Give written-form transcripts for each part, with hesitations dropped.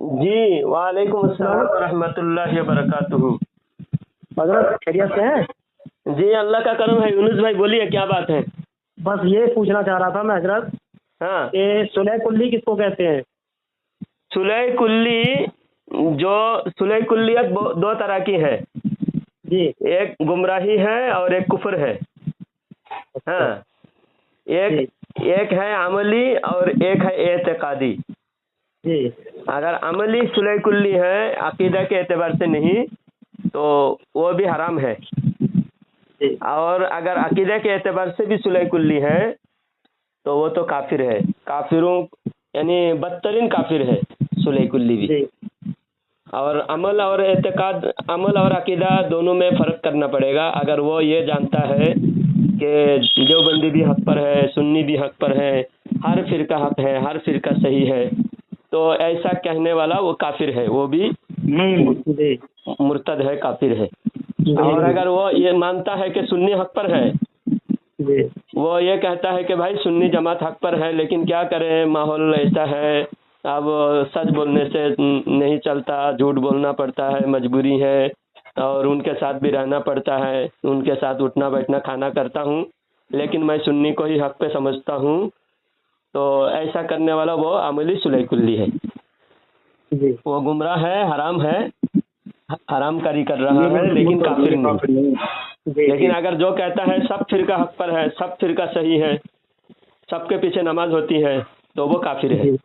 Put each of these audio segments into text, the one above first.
जी, वालेकुम अस्सलाम व रहमतुल्लाहि व बरकातुहू। हजरत खैरियत से हैं? जी, अल्लाह का करम है। यूनुस भाई बोलिए, क्या बात है? बस ये पूछना चाह रहा था मैं हजरत हाँ, कि सुलह कुल्ली किसको कहते हैं? सुलह कुल्ली, जो सुलह कुल्लियत दो तरह की है। जी। एक गुमराही है और एक कुफ्र है। अच्छा। हाँ, एक जी। एक है अमली और एक है एतकादी। जी। अगर अमली सुलह कुल्ली है अकीदा के एतबार से नहीं, तो वो भी हराम है। जी। और अगर अकीदे के एतबार से भी सुलह कुल्ली है तो वो तो काफिर है। काफिरों यानी बदतरीन काफिर है सुलह कुल्ली भी। जी। और अमल और एतकाद, अमल और अकीदा दोनों में फ़र्क करना पड़ेगा। अगर वो ये जानता है कि देवबंदी भी हक पर है, सुन्नी भी हक पर है, हर फिरका हक है, हर फिरका सही है, तो ऐसा कहने वाला वो काफिर है, वो भी जी। मुर्तद है, काफिर है। और जी। अगर वो ये मानता है कि सुन्नी हक पर है, जी। वो ये कहता है कि भाई सुन्नी जमात हक पर है, लेकिन क्या करें, माहौल ऐसा है, अब सच बोलने से नहीं चलता, झूठ बोलना पड़ता है, मजबूरी है, और उनके साथ भी रहना पड़ता है, उनके साथ उठना बैठना खाना करता हूँ, लेकिन मैं सुन्नी को ही हक पे समझता हूँ, तो ऐसा करने वाला वो अमली सुलह कुल्ली है। जी। वो गुमराह है, हराम है, हराम कारी कर रहा है, लेकिन काफिर नहीं। जी। लेकिन अगर जो कहता है सब फिरका हक पर है, सब फिरका सही है, सबके पीछे नमाज होती है, तो वो काफिर है। जी।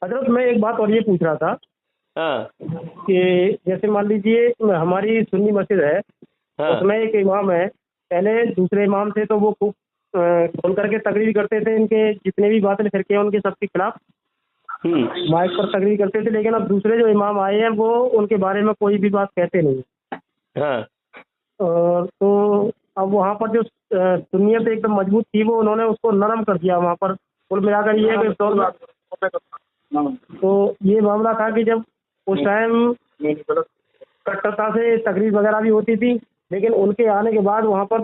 हजरत मैं एक बात और ये पूछ रहा था हाँ कि जैसे मान लीजिए हमारी सुन्नी मस्जिद है, हाँ उसमें एक इमाम है। पहले दूसरे इमाम थे तो वो खूब खोल करके तकरीर करते थे, इनके जितने भी बातिल फिरके हैं उनके सबके खिलाफ माइक पर तकरीर करते थे। लेकिन अब दूसरे जो इमाम आए हैं वो उनके बारे में कोई भी बात कहते नहीं। हाँ तो अब वहाँ पर जो सुन्नियत एकदम मजबूत थी वो उन्होंने उसको नरम कर दिया। वहाँ पर कुल मिलाकर ये है कि तो ये मामला था कि जब उस टाइम कट्टरता से तकरीर वगैरह भी होती थी, लेकिन उनके आने के बाद वहाँ पर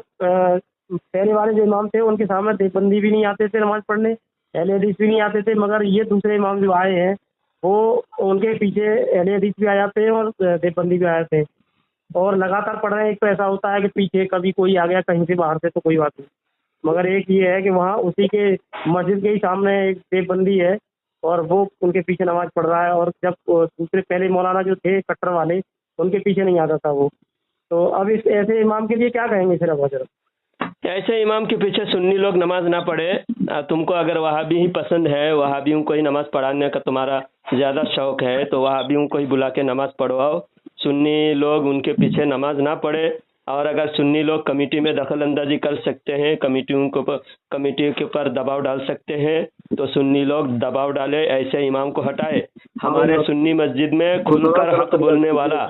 पहले वाले जो इमाम थे उनके सामने देवबंदी भी नहीं आते थे नमाज पढ़ने, अहले हदीस भी नहीं आते थे। मगर ये दूसरे इमाम जो आए हैं वो उनके पीछे अहले हदीस भी आ जाते हैं और देवबंदी भी आ जाते हैं और लगातार पढ़ रहे हैं। एक तो ऐसा होता है कि पीछे कभी कोई आ गया कहीं से बाहर से तो कोई बात नहीं, मगर एक ये है कि वहाँ उसी के मस्जिद के ही सामने एक देवबंदी है और वो उनके पीछे नमाज पढ़ रहा है। और जब दूसरे पहले मौलाना जो थे कट्टर वाले उनके पीछे नहीं आता था वो। तो अब इस ऐसे इमाम के लिए क्या कहेंगे सिर्फ हजरत? ऐसे इमाम के पीछे सुन्नी लोग नमाज ना पढ़े। तुमको अगर वहाबी ही पसंद है, वहाबियों को ही नमाज पढ़ाने का तुम्हारा ज़्यादा शौक है, तो वहाबियों को ही बुला के नमाज पढ़वाओ। सुन्नी लोग उनके पीछे नमाज ना पढ़े। और अगर सुन्नी लोग कमेटी में दखल अंदाजी कर सकते हैं, कमेटी के ऊपर दबाव डाल सकते हैं, तो सुन्नी लोग दबाव डाले, ऐसे इमाम को हटाए। हमारे सुन्नी मस्जिद में खुलकर हक बोलने वाला,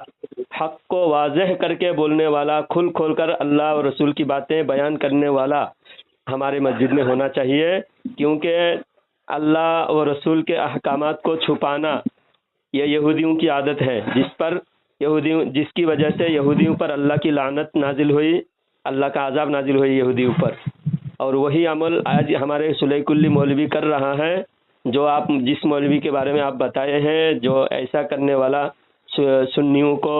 हक को वाज़ेह करके बोलने वाला, खुल खोल कर अल्लाह और रसूल की बातें बयान करने वाला हमारे मस्जिद में होना चाहिए। क्योंकि अल्लाह और रसूल के अहकामात को छुपाना ये यहूदियों की आदत है, जिसकी वजह से यहूदियों पर अल्लाह की लानत नाजिल हुई, अल्लाह का अजाब नाजिल हुई यहूदियों पर। और वही अमल आज हमारे सुलह कुल्ली मौलवी कर रहा है, जो आप जिस मौलवी के बारे में आप बताए हैं, जो ऐसा करने वाला, सुन्नियों को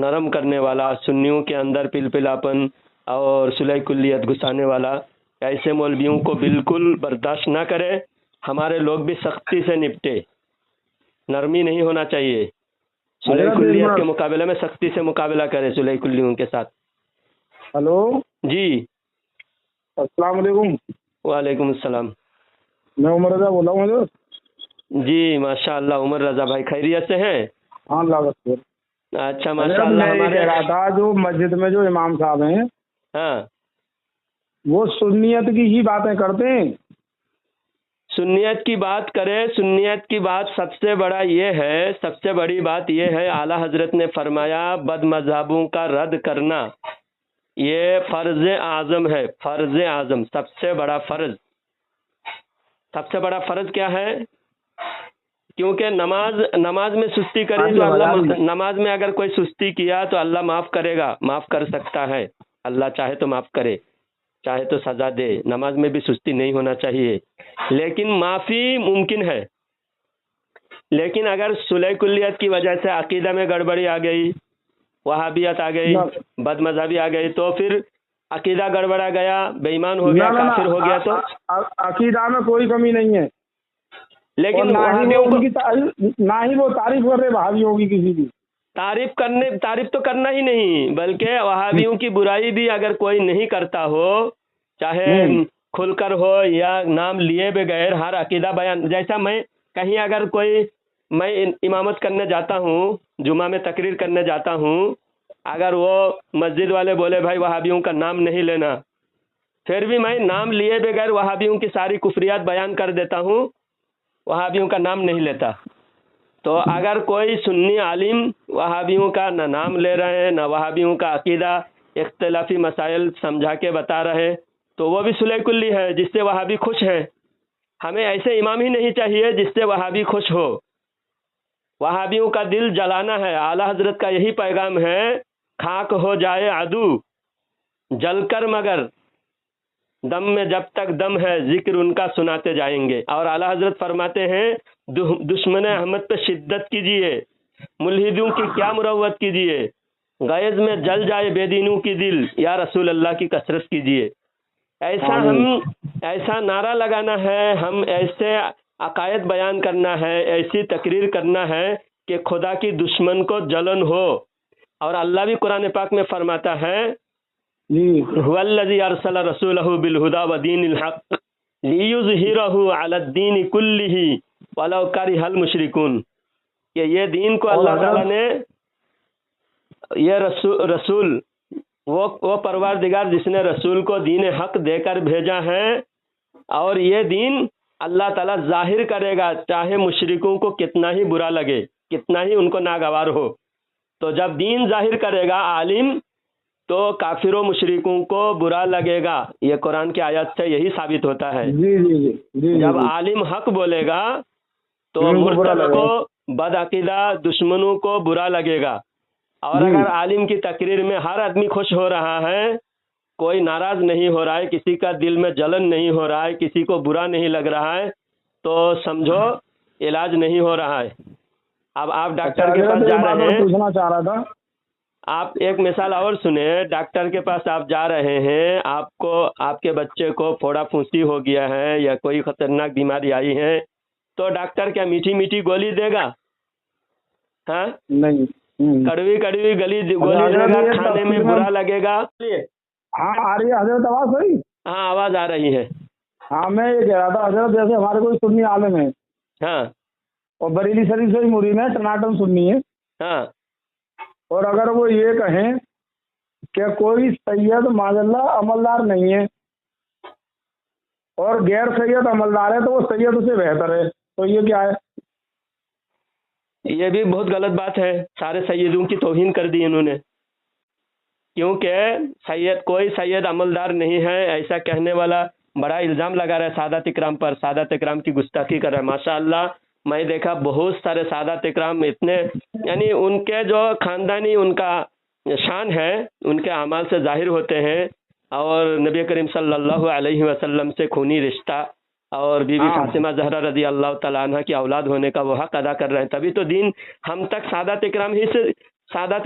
नरम करने वाला, सुन्नियों के अंदर पिलपिलापन और सुलह कुल्लियत घुसाने वाला, ऐसे मौलवियों को बिल्कुल बर्दाश्त ना करें। हमारे लोग भी सख्ती से निपटे, नरमी नहीं होना चाहिए। सुलह कुल्लियत के मुकाबले में सख्ती से मुकाबला करें सुलह कुल्लियों के साथ। हेलो जी, अस्सलाम वालेकुम। वालेकुम अस्सलाम। मैं उमर रजा बोला हूँ हजरत। जी माशाअल्लाह, उमर रजा भाई खैरियत से हैं? हाँ लागत से। अच्छा हजरत माशाअल्लाह। मैं ये हमारे कह रहा था जो मस्जिद में जो इमाम साहब हैं हाँ, वो सुन्नियत की ही बातें करते हैं। सुन्नियत की बात करें, सुन्नियत की बात सबसे बड़ा ये है, सबसे बड़ी बात ये है, आला हजरत ने फरमाया बद मजहबों का रद्द करना ये फर्ज आजम है। फर्ज आजम, सबसे बड़ा फर्ज। सबसे बड़ा फर्ज क्या है? क्योंकि नमाज में सुस्ती करी तो अल्लाह, नमाज में अगर कोई सुस्ती किया तो अल्लाह माफ़ करेगा, माफ़ कर सकता है। अल्लाह चाहे तो माफ़ करे, चाहे तो सज़ा दे। नमाज में भी सुस्ती नहीं होना चाहिए, लेकिन माफ़ी मुमकिन है। लेकिन अगर सुलह कुल्लियत की वजह से अकीदा में गड़बड़ी आ गई, वहाबियत आ गई, बदमज़हबी आ गई, तो फिर अकीदा गड़बड़ा गया, बेईमान हो गया, काफिर हो गया, तो अकीदा में कोई कमी नहीं है। लेकिन ना ही वो तारीफ कर रहे वहाबियों की किसी की। तारीफ तो करना ही नहीं, बल्कि वहाबियों की बुराई भी अगर कोई नहीं करता हो, चाहे खुलकर हो या नाम लिए बगैर, हर अकीदा बयान, जैसा मैं कहीं अगर मैं इमामत करने जाता हूँ, जुमा में तकरीर करने जाता हूँ, अगर वो मस्जिद वाले बोले भाई वहाबियों का नाम नहीं लेना, फिर भी मैं नाम लिए बगैर वहाबियों की सारी कुफरियात बयान कर देता हूँ, वहाबियों का नाम नहीं लेता। तो अगर कोई सुन्नी आलिम वहाबियों का न नाम ले रहे हैं, न वहाबियों का अकीदा इख्तिलाफी मसाइल समझा के बता रहे, तो वो भी सुलह कुल्ली है, जिससे वहाबी खुश है। हमें ऐसे इमाम ही नहीं चाहिए जिससे वहाबी खुश हो। वहाबियों का दिल जलाना है। आला हजरत का यही पैगाम है, खाक हो जाए अदू जलकर मगर दम में जब तक दम है जिक्र उनका सुनाते जाएंगे। और आला हजरत फरमाते हैं, दुश्मन अहमद पे शिद्दत कीजिए, मुल्हिदों की क्या मुरव्वत कीजिए, गैज में जल जाए बेदीनों की दिल, या रसूल अल्लाह की कसरत कीजिए। ऐसा नारा लगाना है, हम ऐसे अकायद बयान करना है, ऐसी तकरीर करना है कि खुदा की दुश्मन को जलन हो। और अल्लाह भी कुरान पाक में फरमाता है, हुवल्लज़ी अरसल रसूलहु बिल हुदा व दीनिल हक़ लियुज़हिरहु अलद्दीन कुल्लिही वलौ करिहल मुशरिकून, कि ये दीन को अल्लाह ताला ने, ये रसूल वो परवरदिगार जिसने रसूल को दीन हक देकर भेजा है, और ये दीन अल्लाह ताला जाहिर करेगा, चाहे मुशरिकों को कितना ही बुरा लगे, कितना ही उनको नागवार हो। तो जब दीन जाहिर करेगा आलिम, तो काफिरों मुशरिकों को बुरा लगेगा। ये कुरान की आयत से यही साबित होता है। जब आलिम हक बोलेगा तो मुर्तद को, बदअकीदा दुश्मनों को बुरा लगेगा। और अगर आलिम की तकरीर में हर आदमी खुश हो रहा है, कोई नाराज नहीं हो रहा है, किसी का दिल में जलन नहीं हो रहा है, किसी को बुरा नहीं लग रहा है, तो समझो इलाज नहीं हो रहा है। अब आप डॉक्टर के पास जा रहे हैं, पूछना चाह रहा था, आप एक मिसाल और सुने। डॉक्टर के पास आप जा रहे हैं, आपको, आपके बच्चे को फोड़ा फुंसी हो गया है या कोई खतरनाक बीमारी आई है, तो डॉक्टर क्या मीठी मीठी गोली देगा? हाँ नहीं, कड़वी कड़वी गोली देगा, खाने में बुरा लगेगा। हाँ आ रही है हजरत आवाज सही? हाँ आवाज आ रही है। हाँ मैं ये कह रहा था हजरत, जैसे हमारे कोई सुन्नी आलिम है, हाँ, और बरेली शरीफ से ही मुरीद है, टनाटन सुन्नी है, हाँ, और अगर वो ये कहें कि कोई सैयद माजल्ला अमलदार नहीं है और गैर सैयद अमलदार है, तो वो सैयद उसे बेहतर है, तो ये क्या है? ये भी बहुत गलत बात है। सारे सैयदों की तौहीन कर दी इन्होंने, क्योंकि कोई सैयद अमलदार नहीं है, ऐसा कहने वाला बड़ा इल्ज़ाम लगा रहा है सादात इकराम पर, सादात इकराम की गुस्ताखी कर रहा है। माशाअल्लाह, मैं देखा बहुत सारे सादात इकराम इतने, यानी उनके जो खानदानी उनका शान है, उनके अमाल से जाहिर होते हैं, और नबी करीम सल्लल्लाहु अलैहि वसल्लम से खूनी रिश्ता और बीबी फातिमा ज़हरा रज़ी अल्लाह तआला अन्हा की औलाद होने का वो हक अदा कर रहे हैं। तभी तो दीन हम तक सादात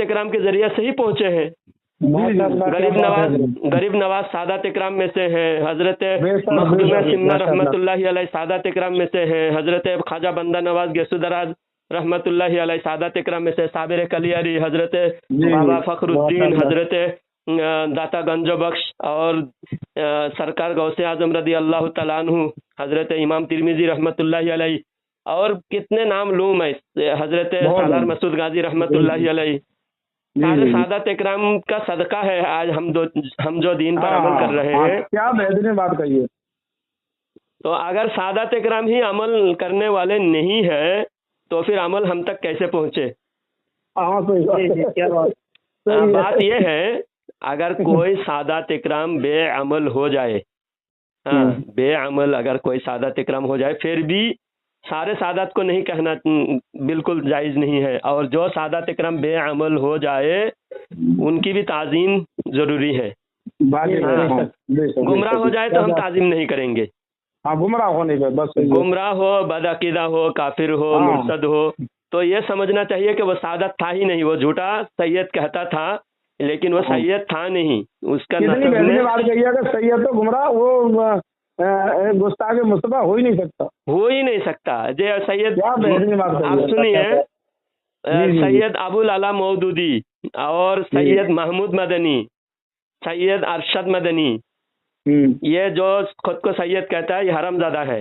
इकराम के जरिए से ही पहुँचे हैं। गरीब नवाज सादात इकराम में से हैं, हजरत मखदूम सिमना रहमतुल्लाहि अलैह सादात इकराम में से हैं, हजरत ख्वाजा बंदा नवाज गेसुदराज रहमतुल्लाहि अलैह सादात इकराम में से, साबिर कलियारी, हजरत बाबा फखरुद्दीन, हजरत दाता गंजो बख्श, और सरकार गौसे आजम रदी अल्लाह तआला अन्हु, हजरत इमाम तिरमिजी रहमतुल्लाहि अलैह, और कितने नाम लूँ मैं, हजरत सालार मसूद गाजी रहमतुल्लाहि अलैह। सारे सादात इकराम का सदका है आज हम जो दीन पर अमल कर रहे हैं। क्या बेहतरीन बात कही है। तो अगर सादात इकराम ही अमल करने वाले नहीं है, तो फिर अमल हम तक कैसे पहुँचे? बात यह है, अगर कोई सादात इकराम बेअमल हो जाए, बेअमल अगर कोई सादात इकराम हो जाए, फिर भी सारे सादात को नहीं कहना बिल्कुल जायज़ नहीं है। और जो सादात इकराम बेअमल हो जाए, उनकी भी ताज़ीम ज़रूरी है। गुमराह हो जाए तो हम ताज़ीम नहीं करेंगे। हाँ, गुमराह होने पे बस सही है। गुमराह हो, बदअकीदा हो, काफिर हो, हाँ। मुर्तद हो, तो ये समझना चाहिए कि वो सादत था ही नहीं, वो झूठा सैयद कहता था, लेकिन वो हाँ। सैयद था नहीं। उसका कितनी नसब बेहतरीन ने बात कही है कि सैयद तो गुमराह, वो गुस्ताख मुस्तफा हो ही नहीं सकता। हो ही नहीं सकता। जे सैयद, क्या बेहतरीन बात कही आप है। सुनिए, जी, जी, जी। सैयद अबुल आला मौदूदी और सैयद महमूद मदनी, सैयद अरशद मदनी, ये जो खुद को सैयद कहता है, ये हरामजादा है।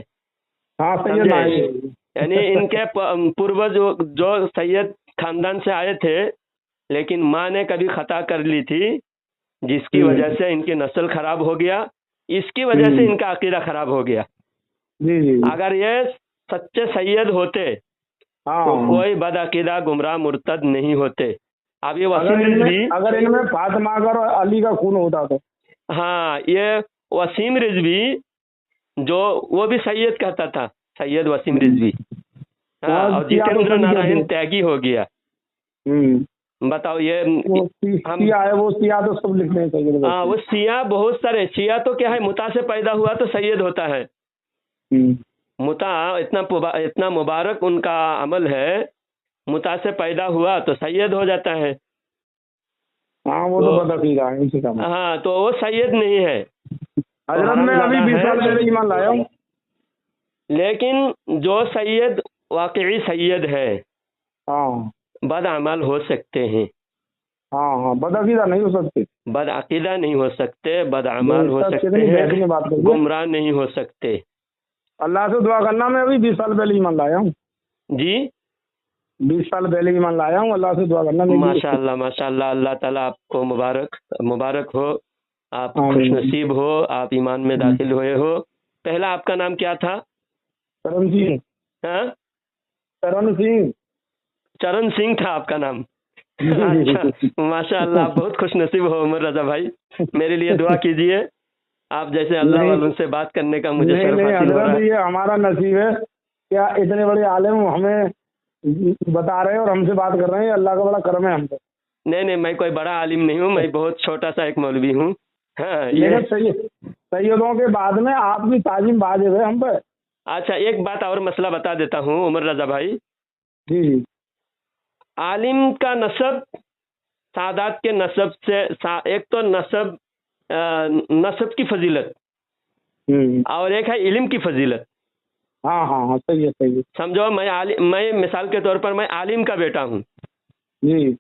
हाँ, सैयद समझे? नहीं। यानी इनके पूर्वज जो सैयद खानदान से आए थे, लेकिन माँ ने कभी खता कर ली थी, जिसकी वजह से इनकी नस्ल खराब हो गया, इसकी वजह से इनका अकीदा खराब हो गया। जी, जी, जी। अगर ये सच्चे सैयद होते हाँ, तो कोई बदअकीदा गुमराह मुर्तद नहीं होते। अब ये वसीम रिजवी, अगर इनमें फातिमा का और अली का खून होता तो। हाँ, ये वसीम रिजवी जो, वो भी सैयद कहता था, सैयद वसीम रिजवी। हाँ, और जितेंद्र नारायण त्यागी हो गया। बताओ ये वो सिया है, वो सिया तो सब लिखते हैं सैयद। हाँ, वो शिया बहुत सारे, शिया तो क्या है, मुता से पैदा हुआ तो सैयद होता है। मुता इतना मुबारक उनका अमल है, मुता से पैदा हुआ तो सैयद हो जाता है। हाँ, वो तो बदअकीदा है इसी का। हाँ, तो वो सैयद नहीं है। हजरत मैं अभी 20 साल पहले ईमान लाया हूँ। लेकिन जो सैयद वाकई सैयद है, हाँ, बदअमल हो सकते हैं। हाँ, हाँ, बदअकीदा नहीं हो सकते, बदअकीदा नहीं हो सकते, बदअमल हो सकते हैं, गुमराह नहीं हो सकते। अल्लाह से दुआ करना, मैं अभी 20 साल पहले ईमान लाया हूँ जी, 20 साल पहले ईमान लाया हूँ। अल्लाह से दुआ करना। माशाअल्लाह, माशाअल्लाह, अल्लाह ताला आपको मुबारक हो, आप खुशनसीब हो, आप ईमान में दाखिल हुए हो। पहला आपका नाम क्या था? चरण सिंह। हाँ, चरण सिंह। चरण सिंह था आपका नाम। अच्छा, माशाअल्लाह, आप बहुत खुशनसीब हो उमर रजा भाई। मेरे लिए दुआ कीजिए, आप जैसे अल्लाह वालों से बात करने का मुझे शर्फ हासिल हो रहा है। ये हमारा नसीब है, क्या इतने बड़े आलिम हमें बता रहे हैं और हमसे बात कर रहे हैं, अल्लाह का बड़ा करम है हम पे। नहीं नहीं, मैं कोई बड़ा आलिम नहीं हूँ, मैं बहुत छोटा सा एक मौलवी हूँ। हाँ, ये सैयदों के बाद में आप भी ताजिम बाज है हम पे। अच्छा, एक बात और मसला बता देता हूँ उमर रजा भाई। जी। आलिम का नसब सादात के नसब से एक तो नसब की फजीलत और एक है इल्म की फजीलत। हाँ, हाँ, हाँ, सही है, सही है। समझो, मैं मिसाल के तौर पर मैं आलिम का बेटा हूँ जी,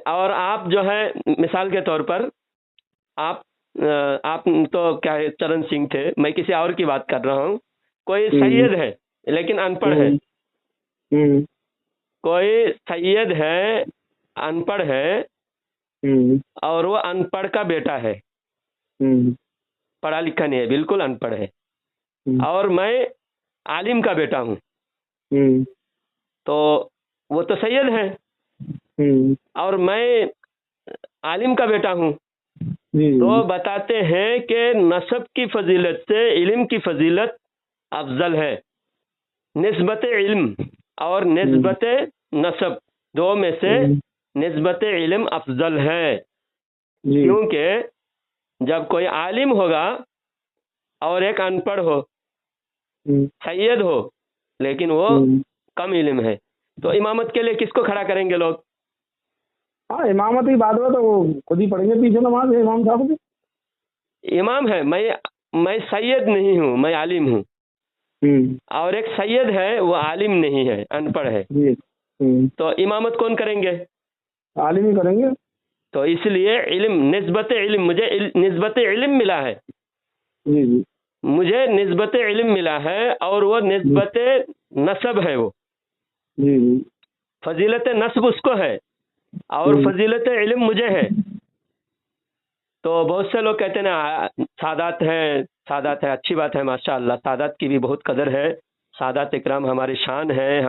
और आप जो है मिसाल के तौर पर आप तो क्या है, चरण सिंह थे, मैं किसी और की बात कर रहा हूँ। कोई सैयद है लेकिन अनपढ़ है, कोई सैयद है अनपढ़ है, और वो अनपढ़ का बेटा है, पढ़ा लिखा नहीं है, बिल्कुल अनपढ़ है, और मैं आलिम का बेटा हूँ, तो वो तो सैयद है और मैं आलिम का बेटा हूँ। तो बताते हैं कि नसब की फजीलत से इल्म की फजीलत अफजल है। निस्बत इल्म और निस्बत नसब, दो में से निस्बत इल्म अफजल है, क्योंकि जब कोई आलिम होगा और एक अनपढ़ हो, सैयद हो लेकिन वो कम इल्म है, तो इमामत के लिए किसको खड़ा करेंगे लोग? हाँ, इमामत की बात है तो वो खुद ही पढ़ेंगे पीछे नमाज इमाम साहब की। इमाम है, मैं सैयद नहीं हूँ, मैं आलिम हूँ, और एक सैयद है वो आलिम नहीं है, अनपढ़ है, तो इमामत कौन करेंगे? आलिम ही करेंगे। तो इसलिए इल्म, निस्बत इल्म, मुझे निस्बत इल्म मिला है, मुझे निस्बत इल्म मिला है, और वो निस्बत नसब है, वो फजीलत नस्ब उसको है और फजीलत इल्म मुझे है। तो बहुत से लोग कहते हैं ना सादात है, सादात है, अच्छी बात है, माशाअल्लाह, सादात की भी बहुत कदर है, सादात इकराम हमारी शान है,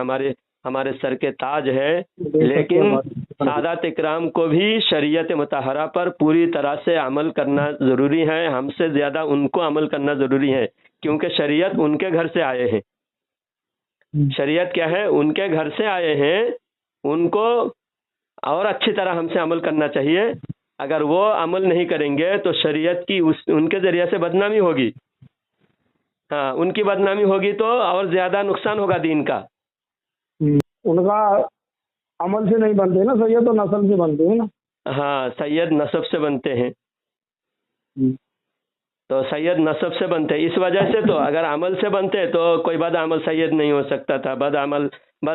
हमारे सर के ताज है, लेकिन सादात इकराम को भी शरीयत मुतहरा पर पूरी तरह से अमल करना ज़रूरी है, हमसे ज़्यादा उनको अमल करना ज़रूरी है, क्योंकि शरीयत उनके घर से आए हैं। शरीयत क्या है? उनके घर से आए हैं, उनको और अच्छी तरह हमसे अमल करना चाहिए। अगर वो अमल नहीं करेंगे तो शरीयत की उनके ज़रिए से बदनामी होगी। हाँ, उनकी बदनामी होगी तो और ज्यादा नुकसान होगा दीन का। उनका अमल से नहीं बनते ना सैयद, तो नस्ल से बनते हैं ना। हाँ, सैयद नसब से बनते हैं, तो सैयद नसब से बनते हैं। इस वजह से तो अगर अमल से बनते तो कोई बद अमल सैयद नहीं हो सकता था, बद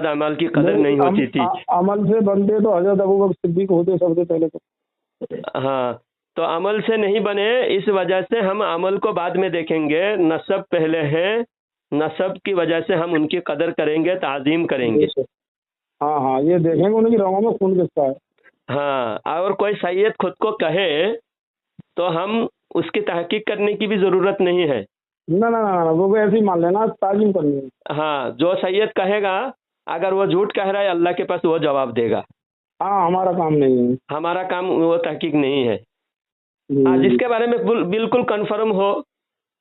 अमल की कदर नहीं होती थी। अमल से बनते तो हजरत अबू बकर सिद्दीक होते सबसे पहले तो। हाँ, तो अमल से नहीं बने, इस वजह से हम अमल को बाद में देखेंगे, नसब पहले है, नसब की वजह से हम उनकी कदर करेंगे, ताज़ीम करेंगे। हाँ हाँ, ये देखेंगे उनकी रगों में खून किसका है। हाँ, और कोई सैयद खुद को कहे तो हम उसकी तहकीक करने की भी ज़रूरत नहीं है। ना ना ना, वो ऐसे ही मान लेना, ताज़ीम करनी है। हाँ, जो सैयद कहेगा, अगर वो झूठ कह रहा है अल्लाह के पास वो जवाब देगा। हाँ, हमारा काम नहीं है, हमारा काम वो तहकीक नहीं है। हाँ, जिसके बारे में बिल्कुल कन्फर्म हो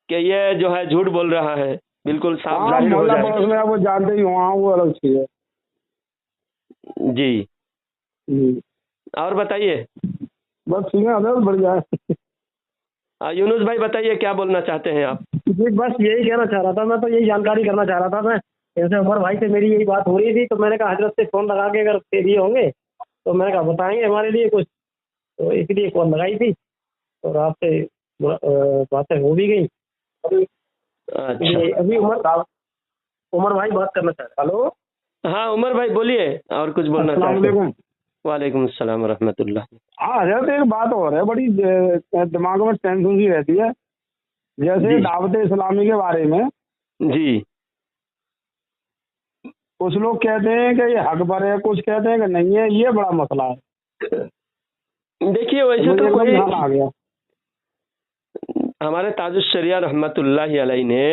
कि ये जो है झूठ बोल रहा है, बिल्कुल साफ जाहिर हो जाए। पड़ोस में वो जानते ही हो, वो अलग चीज है। जी, और बताइए। बस ठीक है, अदर बढ़िया है। यूनुस भाई बताइए, क्या बोलना चाहते हैं आप? जी बस यही कहना चाह रहा था, मैं तो यही जानकारी करना चाह रहा था। मैं जैसे उमर भाई से मेरी यही बात हो रही थी, तो मैंने कहा हजरत से फ़ोन लगा के अगर फ्री होंगे तो मैंने कहा बताएंगे हमारे लिए कुछ, तो इसलिए कॉल लगाई थी और आपसे बातें हो भी गई। अच्छा, अभी उमर भाई बात करना चाह रहे। हेलो, हाँ उमर भाई बोलिए, और कुछ बोलना चाहते हैं? वालेकुम अस्सलाम रहमतुल्लाह। हाँ हजरत, एक बात और है, बड़ी दिमाग में टेंशन सी रहती है, जैसे दावत इस्लामी के बारे में। जी, कुछ लोग कहते हैं कि ये हक पर है, कुछ कहते हैं कि नहीं है, ये बड़ा मसला है। देखिए वैसे तो कोई आ गया, हमारे ताजुश शरिया रहमतुल्लाह अलैह ने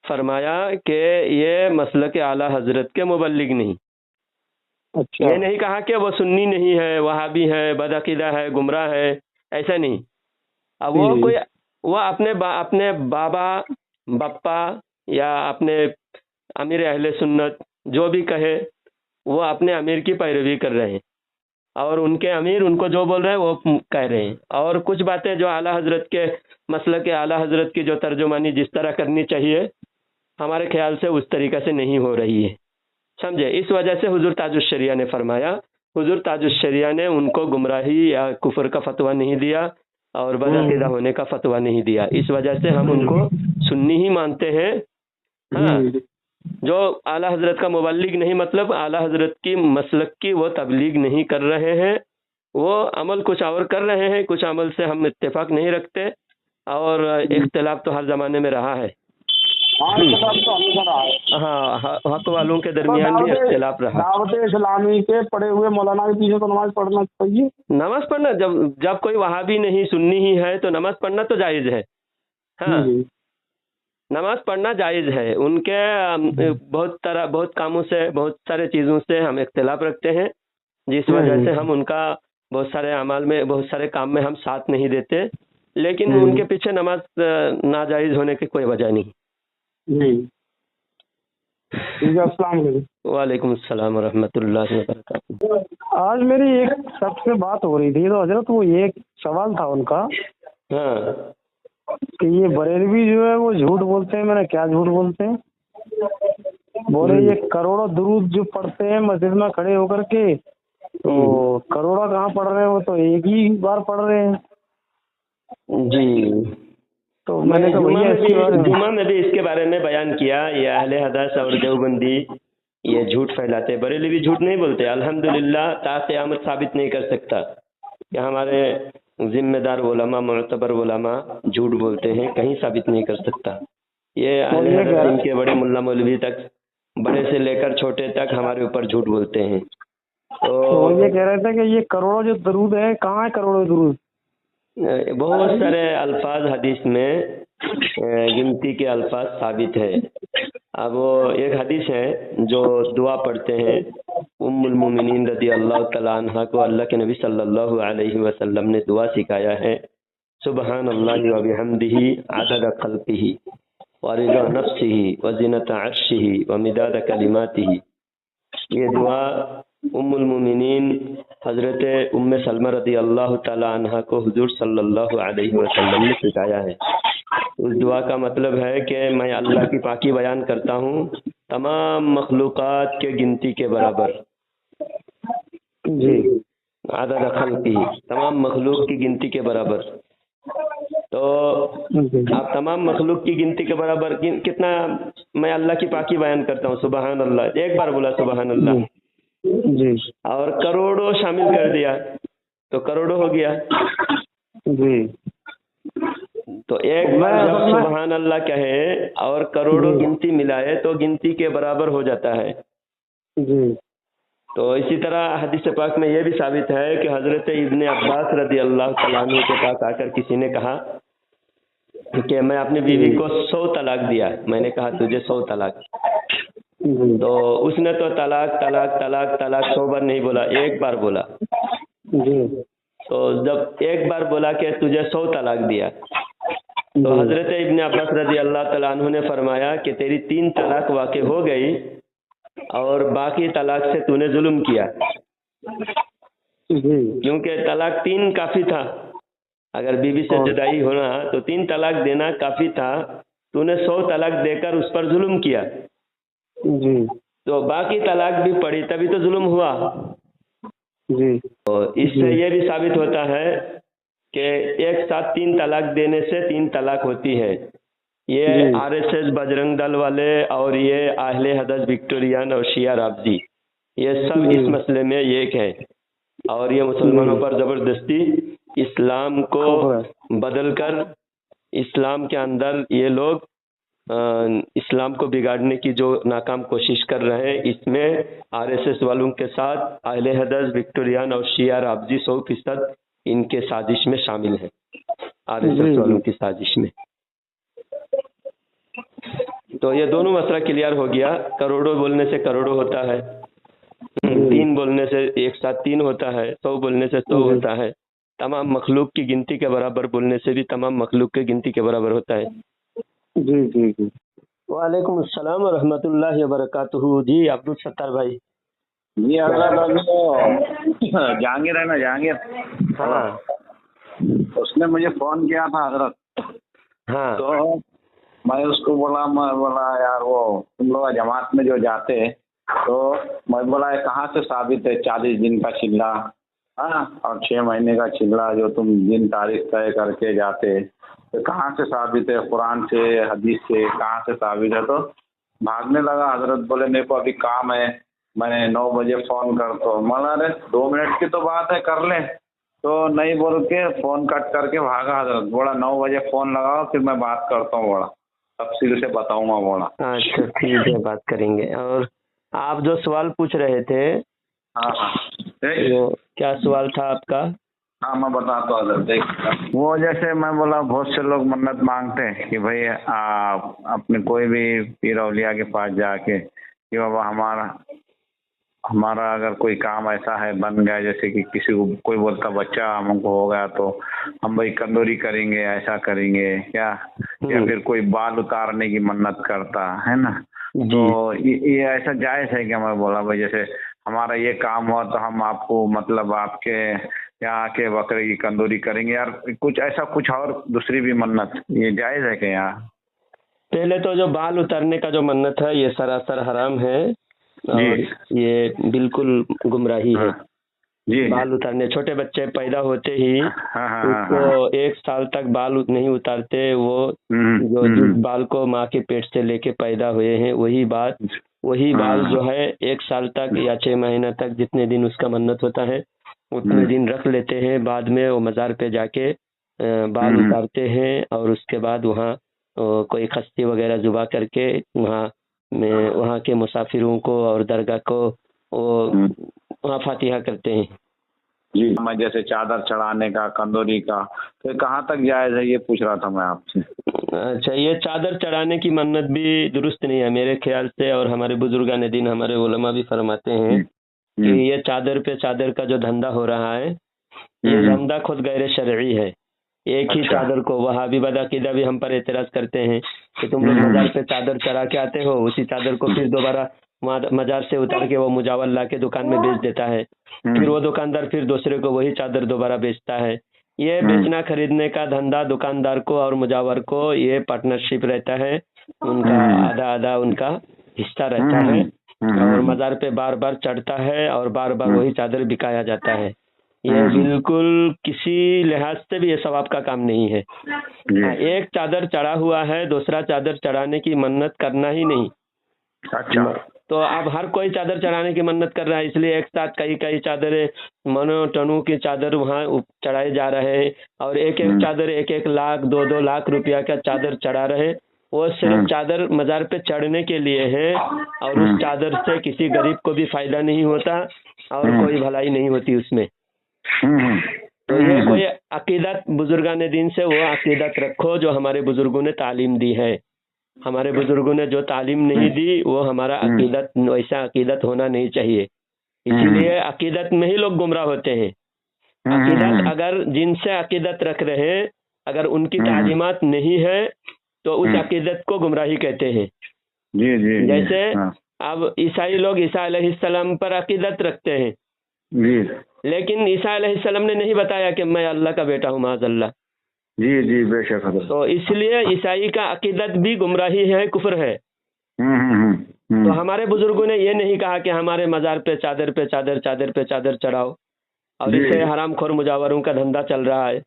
फरमाया कि ये मसलक आला हजरत के मुबल्लिग नहीं। अच्छा, ये नहीं कहा कि वो सुन्नी नहीं है, वहाबी है, बदअकीदा है, गुमराह है, ऐसा नहीं। अब वो कोई वो अपने बाबा बप्पा या अपने अमीर अहले सुन्नत जो भी कहे, वो अपने अमीर की पैरवी कर रहे हैं और उनके अमीर उनको जो बोल रहे हैं वो कह रहे हैं। और कुछ बातें जो आला हजरत के मसलक आला हजरत की जो तर्जुमानी जिस तरह करनी चाहिए, हमारे ख्याल से उस तरीक़े से नहीं हो रही है, समझे। इस वजह से हुजूर ताजुश शरिया ने फरमाया, हुजूर ताजुश शरिया ने उनको गुमराही या कुफर का फतवा नहीं दिया और बदअकीदा होने का फतवा नहीं दिया। इस वजह से हम उनको सुन्नी ही मानते हैं। हाँ, जो आला हजरत का मुबल्लिग नहीं, मतलब आला हजरत की मसलक की वो तबलीग नहीं कर रहे हैं, वो अमल कुछ और कर रहे हैं, कुछ अमल से हम इत्तेफाक नहीं रखते। और इख्तिलाफ तो हर जमाने में रहा है। हाँ, हक वालों के दरमियान भी इख्तिलाफ रहा। दावत इस्लामी के पढ़े हुए मौलाना के पीछे तो नमाज पढ़ना चाहिए। नमाज पढ़ना, जब कोई वहाबी नहीं सुन्नी ही है तो नमाज पढ़ना तो जायज़ है। हाँ, नमाज पढ़ना जायज़ है। उनके बहुत कामों से, बहुत सारे चीज़ों से हम इख्तिलाफ रखते हैं, जिस वजह से हम उनका बहुत सारे अमाल में, बहुत सारे काम में हम साथ नहीं देते, लेकिन उनके पीछे नमाज नाजायज़ होने की कोई वजह नहीं। वालेकुम अस्सलाम रहमतुल्लाहि व बरकातुहू। आज मेरी एक सबसे बात हो रही थी, तो हजरत वो एक सवाल था उनका, हाँ, कि ये बरेलवी जो है वो झूठ बोलते हैं। मैंने क्या झूठ बोलते हैं? बोले ये करोड़ों दुरूद जो पढ़ते हैं मस्जिद में खड़े होकर के, तो करोड़ों कहाँ पढ़ रहे हैं, वो तो एक ही बार पढ़ रहे हैं। जी, तो मैंने कहा जुमा में भी इसके बारे में बयान किया। ये अहले हदीस और देवबंदी ये झूठ फैलाते, बरेलवी झूठ नहीं बोलते। अल्हम्दुलिल्लाह ता क़यामत साबित नहीं कर सकता कि हमारे जिम्मेदार उलमा, मुअतबर उलमा झूठ बोलते हैं, कहीं साबित नहीं कर सकता। ये अहले हदीस के बड़े मुल्ला मौलवी तक, बड़े से लेकर छोटे तक हमारे ऊपर झूठ बोलते हैं। तो ये कह रहे थे कि ये करोड़ों जो दरूद है, कहाँ है करोड़ों दरूद? बहुत सारे अल्फाज हदीस में गिनती के अल्फाज साबित है। अब वो एक हदीस है जो दुआ पढ़ते हैं, उम्मुल मोमिनीन रज़ी अल्लाह तआला अन्हा को अल्लाह के नबी सल्लल्लाहु अलैहि वसल्लम ने दुआ सिखाया है, सुबहानल्लाहि व बिहम्दिही अदद खल्क़िही व रिज़ा नफ्सिही व ज़ीनत अर्शिही व मिदाद कलिमातिही। ये दुआ उम्मुल मोमिनीन हज़रत सलमा रज़ी अल्लाह तआला अन्हा को हुजूर सल्लल्लाहु अलैहि वसल्लम ने सिखाया है। उस दुआ का मतलब है कि मैं अल्लाह की पाकी बयान करता हूँ तमाम मखलूक़ात के गिनती के बराबर। जी आदद खल्क़ी, तमाम मखलूक की गिनती के बराबर। तो आप तमाम मखलूक की गिनती के बराबर कितना मैं अल्लाह की पाकी बयान करता हूँ, सुबहान अल्लाह। एक बार बोला सुबहान अल्लाह, जी और करोड़ों शामिल कर दिया तो करोड़ों हो गया। जी। तो एक बार जब सुबहान अल्लाह कहे और करोड़ों गिनती मिलाए तो गिनती के बराबर हो जाता है। जी तो इसी तरह हदीस पाक में यह भी साबित है कि हजरत इब्ने अब्बास रदी अल्लाह तआला अन्हु के पास आकर किसी ने कहा कि मैं अपनी बीवी को 100 तलाक दिया। मैंने कहा तुझे 100 तलाक। तो उसने तो तलाक तलाक तलाक तलाक 100 बार नहीं बोला, एक बार बोला। तो जब एक बार बोला कि तुझे 100 तलाक दिया, तो हजरत इब्ने अब्बास रदी अल्लाह तआला अन्हु ने फरमाया कि तेरी 3 तलाक वाक़ई हो गई और बाकी तलाक से तूने जुल्म किया, क्योंकि तलाक 3 काफी था। अगर बीवी से जुदाई होना तो 3 तलाक देना काफी था, तूने 100 तलाक देकर उस पर जुल्म किया। तो बाकी तलाक भी पड़ी तभी तो जुल्म हुआ। तो इससे यह भी साबित होता है कि एक साथ 3 तलाक देने से 3 तलाक होती है। ये आरएसएस बजरंग दल वाले और ये अहले हदीस विक्टोरियन और शिया राफजी, ये सब इस मसले में एक है, और ये मुसलमानों पर जबरदस्ती इस्लाम को बदलकर इस्लाम के अंदर ये लोग इस्लाम को बिगाड़ने की जो नाकाम कोशिश कर रहे हैं, इसमें आरएसएस वालों के साथ अहले हदीस विक्टोरियन और शिया राफजी 100% इनके साजिश में शामिल है, आरएसएस वालों की साजिश में। तो ये दोनों मसला क्लियर हो गया। करोड़ों बोलने से करोड़ों होता है, 3 बोलने से एक साथ 3 होता है, 100 बोलने से 100 होता है, तमाम मखलूक की गिनती के बराबर बोलने से भी तमाम मखलूक की गिनती के बराबर होता है। जी जी जी। वालेकुम अस्सलाम व रहमतुल्लाहि व बरकातुहू। जी अब्दुल सत्तार भाई। जी अगला जहांगीर है ना, जहांगीर, हाँ उसने मुझे फोन किया था हजरत। हाँ। तो मैं उसको बोला यार वो तुम लोग जमात में जो जाते, तो मैं बोला कहाँ से साबित है 40 दिन का चिल्ला, हाँ, और 6 महीने का चिल्ला जो तुम दिन तारीख तय करके जाते, तो कहाँ से साबित है? कुरान से, हदीस से कहाँ से साबित है? तो भागने लगा हजरत। बोले मेरे को अभी काम है, मैंने 9 बजे फोन कर। तो बोला अरे 2 मिनट की तो बात है, कर ले। तो नहीं बोल के फोन कट करके भागा हजरत। बोला 9 बजे फोन लगाओ, फिर मैं बात करता हूँ, बोला तफसील से बताऊंगा, बोला। अच्छा ठीक है, बात करेंगे। और आप जो सवाल पूछ रहे थे, हाँ हाँ, वो क्या सवाल था आपका? हाँ मैं बताता हूँ। देख, वो जैसे मैं बोला बहुत से लोग मन्नत मांगते हैं कि भाई आप अपने कोई भी पीर औलिया के पास जाके कि बाबा हमारा अगर कोई काम ऐसा है बन गया, जैसे कि किसी को कोई बोलता बच्चा हमको हो गया तो हम भाई कंदूरी करेंगे, ऐसा करेंगे क्या, या फिर कोई बाल उतारने की मन्नत करता है ना, तो ये ऐसा जायज़ है क्या? मैं बोला भाई जैसे हमारा ये काम हुआ तो हम आपको मतलब आपके यहाँ के बकरे की कंदूरी करेंगे, यार कुछ ऐसा कुछ और दूसरी भी मन्नत, ये जायज़ है क्या यहाँ? पहले तो जो बाल उतारने का जो मन्नत है ये सरासर हराम है और ये बिल्कुल गुमराही है। जी। बाल उतारने, छोटे बच्चे पैदा होते ही उसको 1 साल तक बाल नहीं उतारते, वो जो जिस बाल को माँ के पेट से लेके पैदा हुए हैं वही बाल जो है 1 साल तक या 6 महीना तक जितने दिन उसका मन्नत होता है उतने दिन रख लेते हैं। बाद में वो मज़ार पे जाके बाल उतारते हैं और उसके बाद वहाँ कोई खस्ती वगैरह जुबा करके वहाँ के मुसाफिरों को और दरगाह को वो वहाँ फातिहा करते हैं। जी, मैं जैसे चादर चढ़ाने का, कंदूरी का, तो कहाँ तक जायज़ है ये पूछ रहा था मैं आपसे। अच्छा, ये चादर चढ़ाने की मन्नत भी दुरुस्त नहीं है मेरे ख्याल से, और हमारे बुजुर्गान दीन, हमारे उलमा भी फरमाते हैं कि ये चादर पे चादर का जो धंधा हो रहा है ये धंधा खुद गैर शरई है। एक ही चादर को वहाबी बदाकीदा भी हम पर एतराज करते हैं कि तुम लोग मजार पे चादर चढ़ा के आते हो, उसी चादर को फिर दोबारा मजार से उतार के वो मुजावल ला के दुकान में बेच देता है, फिर वो दुकानदार फिर दूसरे को वही चादर दोबारा बेचता है। ये बेचना खरीदने का धंधा दुकानदार को और मुजावर को ये पार्टनरशिप रहता है, उनका आधा आधा उनका हिस्सा रहता है और मजार पे बार बार चढ़ता है और बार बार वही चादर बिकाया जाता है। ये बिल्कुल किसी लिहाज से भी ये सवाब का काम नहीं है। एक चादर चढ़ा हुआ है, दूसरा चादर चढ़ाने की मन्नत करना ही नहीं। अच्छा। तो अब हर कोई चादर चढ़ाने की मन्नत कर रहा है, इसलिए एक साथ कई कई चादरें मनो टनों की चादर वहाँ चढ़ाए जा रहे हैं और एक एक चादर 1-1 लाख 2-2 लाख रुपया का चादर चढ़ा रहे। वो सिर्फ चादर मजार पे चढ़ने के लिए है और उस चादर से किसी गरीब को भी फायदा नहीं होता और कोई भलाई नहीं होती उसमें। तो ये कोई अकीदत बुजुर्गान दीन से वो अकीदत रखो जो हमारे बुजुर्गों ने तालीम दी है। हमारे बुजुर्गों ने जो तालीम नहीं दी वो हमारा अकीदत वैसा अकीदत होना नहीं चाहिए। इसीलिए अकीदत में ही लोग गुमराह होते हैं। अकीदत अगर जिनसे अकीदत रख रहे हैं अगर उनकी तालीमात नहीं है तो उस अकीदत को गुमराही कहते हैं। जी जी। जैसे अब ईसाई लोग ईसा अलैहिस्सलाम पर अकीदत रखते हैं जी, लेकिन ईसा अलैहिस्सलाम ने नहीं बताया कि मैं अल्लाह का बेटा हूँ माज़अल्लाह। जी जी, बेशक। तो इसलिए ईसाई का अकीदत भी गुमराही है, कुफ्र है। तो हमारे बुजुर्गों ने ये नहीं कहा कि हमारे मजार पे चादर पे चादर चादर पे चादर चढ़ाओ और इससे हरामखोर मुजावरों का धंधा चल रहा है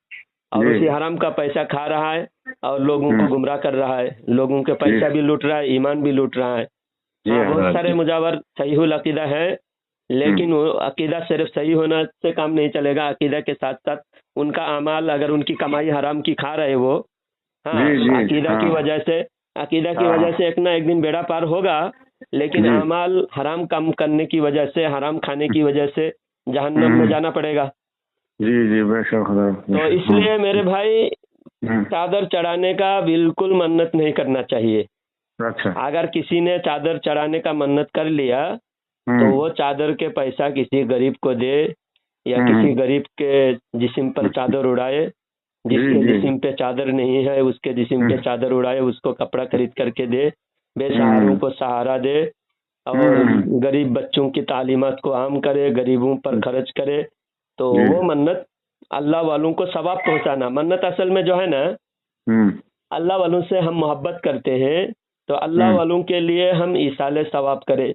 और उसी हराम का पैसा खा रहा है और लोगों को गुमराह कर रहा है, लोगों के पैसा भी लूट रहा है, ईमान भी लूट रहा है। बहुत सारे मुजावर सहीहुल अकीदा है, लेकिन वो अकीदा सिर्फ सही होना से काम नहीं चलेगा। अकीदा के साथ साथ उनका अमाल, अगर उनकी कमाई हराम की खा रहे वो, अकीदा की वजह से एक ना एक दिन बेड़ा पार होगा, लेकिन अमाल हराम काम करने की वजह से, हराम खाने की वजह से जहन्नम में जाना पड़ेगा। जी जी, बेशक। तो इसलिए मेरे भाई चादर चढ़ाने का बिल्कुल मन्नत नहीं करना चाहिए। अच्छा। अगर किसी ने चादर चढ़ाने का मन्नत कर लिया तो वो चादर के पैसा किसी गरीब को दे या किसी गरीब के जिस्म पर चादर उड़ाए, जिसके जिस्म पे चादर नहीं है उसके जिस्म पे चादर उड़ाए, उसको कपड़ा खरीद करके दे, बेसहारों को सहारा दे और गरीब बच्चों की तालीमात को आम करे, गरीबों पर खर्च करे। तो वो मन्नत अल्लाह वालों को सवाब पहुंचाना। मन्नत असल में जो है ना, अल्लाह वालों से हम मोहब्बत करते हैं तो अल्लाह वालों के लिए हम ईसाले सवाब करें।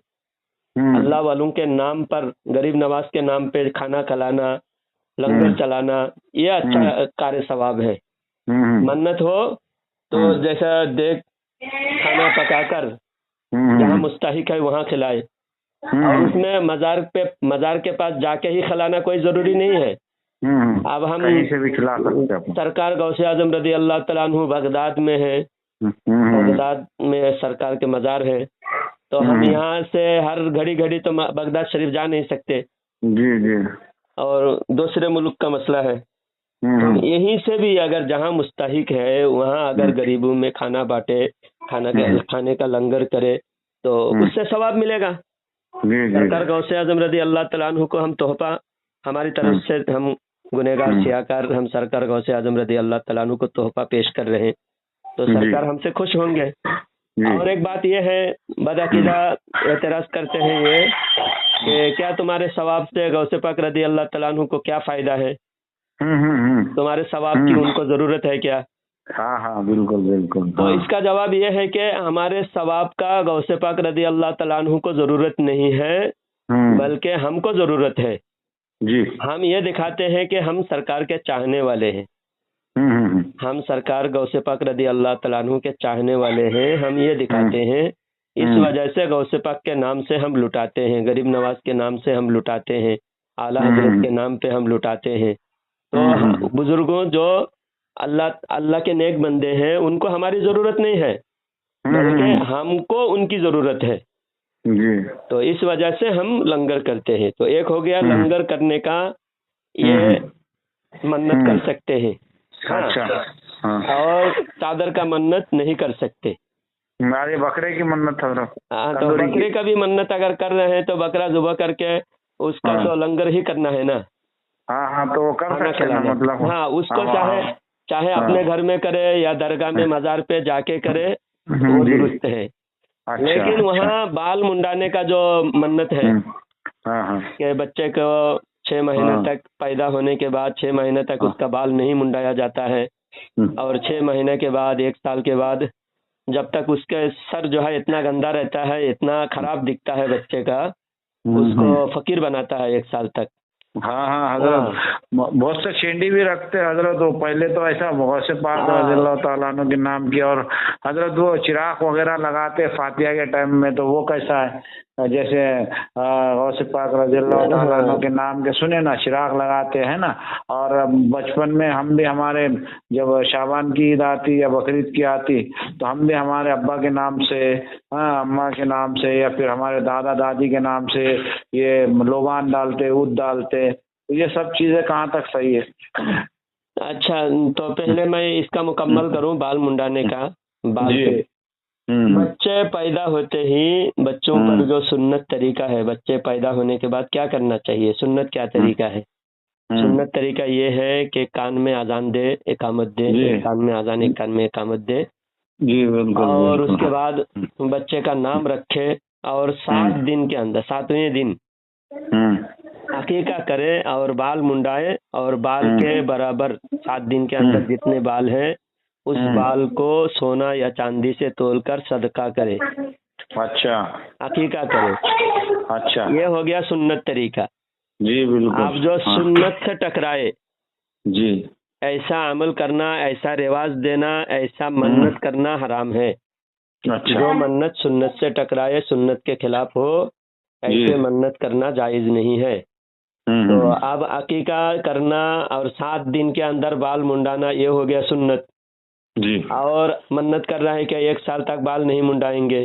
अल्लाह वालों के नाम पर, गरीब नवाज के नाम पे खाना खिलाना, लंगर चलाना, ये अच्छा कार्य सवाब है। मन्नत हो तो जैसा देख खाना पकाकर जहाँ मुस्तहिक है वहाँ खिलाए और उसमें मजार के पास जाके ही खिलाना कोई जरूरी नहीं है। अब हम कहीं से भी खिला सकते हैं। सरकार गौसे आजम रदी अल्लाह तआला अन्हु बगदाद में है, बगदाद में सरकार के मजार है, तो हम यहाँ से हर घड़ी तो बगदाद शरीफ जा नहीं सकते। जी जी। और दूसरे मुल्क का मसला है, तो यहीं से भी अगर जहाँ मुस्तहिक है वहाँ अगर गरीबों में खाना बांटे, खाने का लंगर करे तो उससे सवाब मिलेगा। सरकार गौसे आजम रदी अल्लाह तआला अन्हु को हम तोहफा हमारी तरफ से, हम गुनहगार सियाकार, हम सरकार गौसे आजम रदी अल्लाह तआला अन्हु को तोहफा पेश कर रहे हैं, तो सरकार हमसे खुश होंगे। और एक बात यह है, बदअकीदा एतराज करते हैं ये कि क्या तुम्हारे सवाब से गौसे पाक रदी अल्लाह तआला अन्हु को क्या फायदा है, तुम्हारे सवाब की उनको जरूरत है क्या? हाँ हाँ, बिल्कुल बिल्कुल। तो इसका जवाब यह है कि हमारे सवाब का गौसे पाक रदी अल्लाह तआला अन्हु को जरूरत नहीं है, बल्कि हमको जरूरत है। जी। हम ये दिखाते हैं कि हम सरकार के चाहने वाले हैं। हम सरकार गौसे पाक रदी अल्लाह तआला अन्हु के चाहने वाले हैं, हम ये दिखाते हैं। इस वजह से गौसे पाक के नाम से हम लुटाते हैं, गरीब नवाज के नाम से हम लुटाते हैं, आला हजरत के नाम पे हम लुटाते हैं। तो बुजुर्गों जो अल्लाह के नेक बंदे हैं उनको हमारी जरूरत नहीं है, बल्कि हमको उनकी जरूरत है। तो इस वजह से हम लंगर करते हैं। तो एक हो गया लंगर करने का, ये मन्नत कर सकते हैं। अच्छा। और चादर का मन्नत नहीं कर सकते। हमारे बकरे की मन्नत है। तो बकरे का भी मन्नत अगर कर रहे हैं तो बकरा जुबा करके उसका तो लंगर ही करना है ना। हाँ, तो वो कर सकते हैं मतलब। हाँ, उसको चाहे अपने घर में करे या दरगाह में मजार पे जाके करे, वो दुरुस्त है। लेकिन वहाँ बाल मुंडाने का जो मन्नत है कि बच्चे को 6 महीने हाँ। तक पैदा होने के बाद 6 महीने तक हाँ। उसका बाल नहीं मुंडाया जाता है। और 6 महीने के बाद 1 साल के बाद जब तक उसके सर जो है इतना गंदा रहता है, इतना खराब दिखता है बच्चे का, उसको फकीर बनाता है 1 साल तक। हाँ हाँ हजरत, बहुत से चेंडी भी रखते हैं हजरत। वो पहले तो ऐसा बहुत से पाक हाँ। रज़ियल्लाहु ताला अन्हु के नाम की, और हजरत वो चिराग वगैरह लगाते फातिहा के टाइम में, तो वो कैसा है? जैसे गौसे पाक रज़ियल्लाहु ताला अन्हु के नाम के सुने ना, चिराग लगाते हैं ना। और बचपन में हम भी, हमारे जब शाबान की ईद आती या बकरीद की आती, तो हम भी हमारे अब्बा के नाम से, अम्मा के नाम से, या फिर हमारे दादा दादी के नाम से ये लोबान डालते, ऊद डालते। तो ये सब चीजें कहाँ तक सही है? अच्छा, तो पहले मैं इसका मुकम्मल करूं बाल मुंडाने का। बाल जी। पे बच्चे पैदा होते ही बच्चों पर जो सुन्नत तरीका है, बच्चे पैदा होने के बाद क्या करना चाहिए, सुन्नत क्या तरीका है? सुन्नत तरीका ये है कि कान में अजान दे, इकामत दे, जी। एक कान में अजान एक कान में इकामत दे, जी बिल्कुल। और बिल्कुल। उसके बाद बच्चे का नाम रखे, और 7 दिन के अंदर 7वें दिन अकीका करे और बाल मुंडाए, और बाल के बराबर 7 दिन के अंदर जितने बाल हैं उस बाल को सोना या चांदी से तोलकर सदका करे, अच्छा। अकीका करे। अच्छा। ये हो गया सुन्नत तरीका। जी बिल्कुल। आप जो हाँ। सुन्नत से टकराए जी। ऐसा अमल करना, ऐसा रिवाज देना, ऐसा मन्नत करना हराम है। अच्छा। जो मन्नत सुन्नत से टकराए, सुन्नत के खिलाफ हो, ऐसे मन्नत करना जायज नहीं है। तो अब अकीका करना और 7 दिन के अंदर बाल मुंडाना, ये हो गया सुन्नत। जी। और मन्नत कर रहा है कि 1 साल तक बाल नहीं मुंडाएंगे,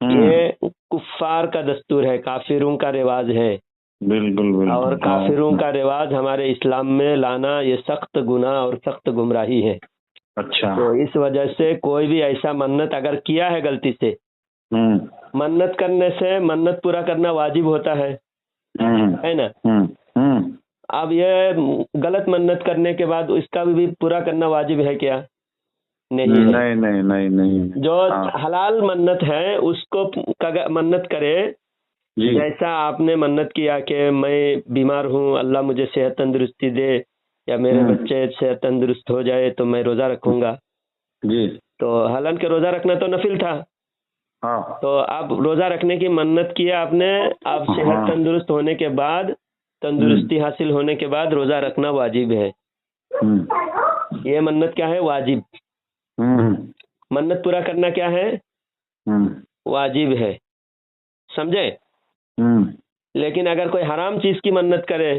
ये कुफ्फार का दस्तूर है, काफिरों का रिवाज है। बिल्कुल बिल्कुल। और काफिरों का रिवाज हमारे इस्लाम में लाना ये सख्त गुनाह और सख्त गुमराही है। अच्छा। तो इस वजह से कोई भी ऐसा मन्नत अगर किया है गलती से, मन्नत करने से मन्नत पूरा करना वाजिब होता है ना? अब ये गलत मन्नत करने के बाद इसका भी पूरा करना वाजिब है क्या? नहीं है। नहीं नहीं नहीं नहीं। जो हलाल मन्नत है उसको मन्नत करे। जी। जैसा आपने मन्नत किया कि मैं बीमार हूँ, अल्लाह मुझे सेहत तंदुरुस्ती दे, या मेरे बच्चे सेहत तंदुरुस्त हो जाए तो मैं रोजा रखूंगा। जी। तो हालांकि रोजा रखना तो नफिल था। हाँ। तो आप रोजा रखने की मन्नत किया आपने, आप सेहत तंदुरुस्त होने के बाद, तंदुरुस्ती हासिल होने के बाद रोजा रखना वाजिब है। ये मन्नत क्या है? वाजिब। मन्नत पूरा करना क्या है? वाजिब है। समझे? लेकिन अगर कोई हराम चीज की मन्नत करे,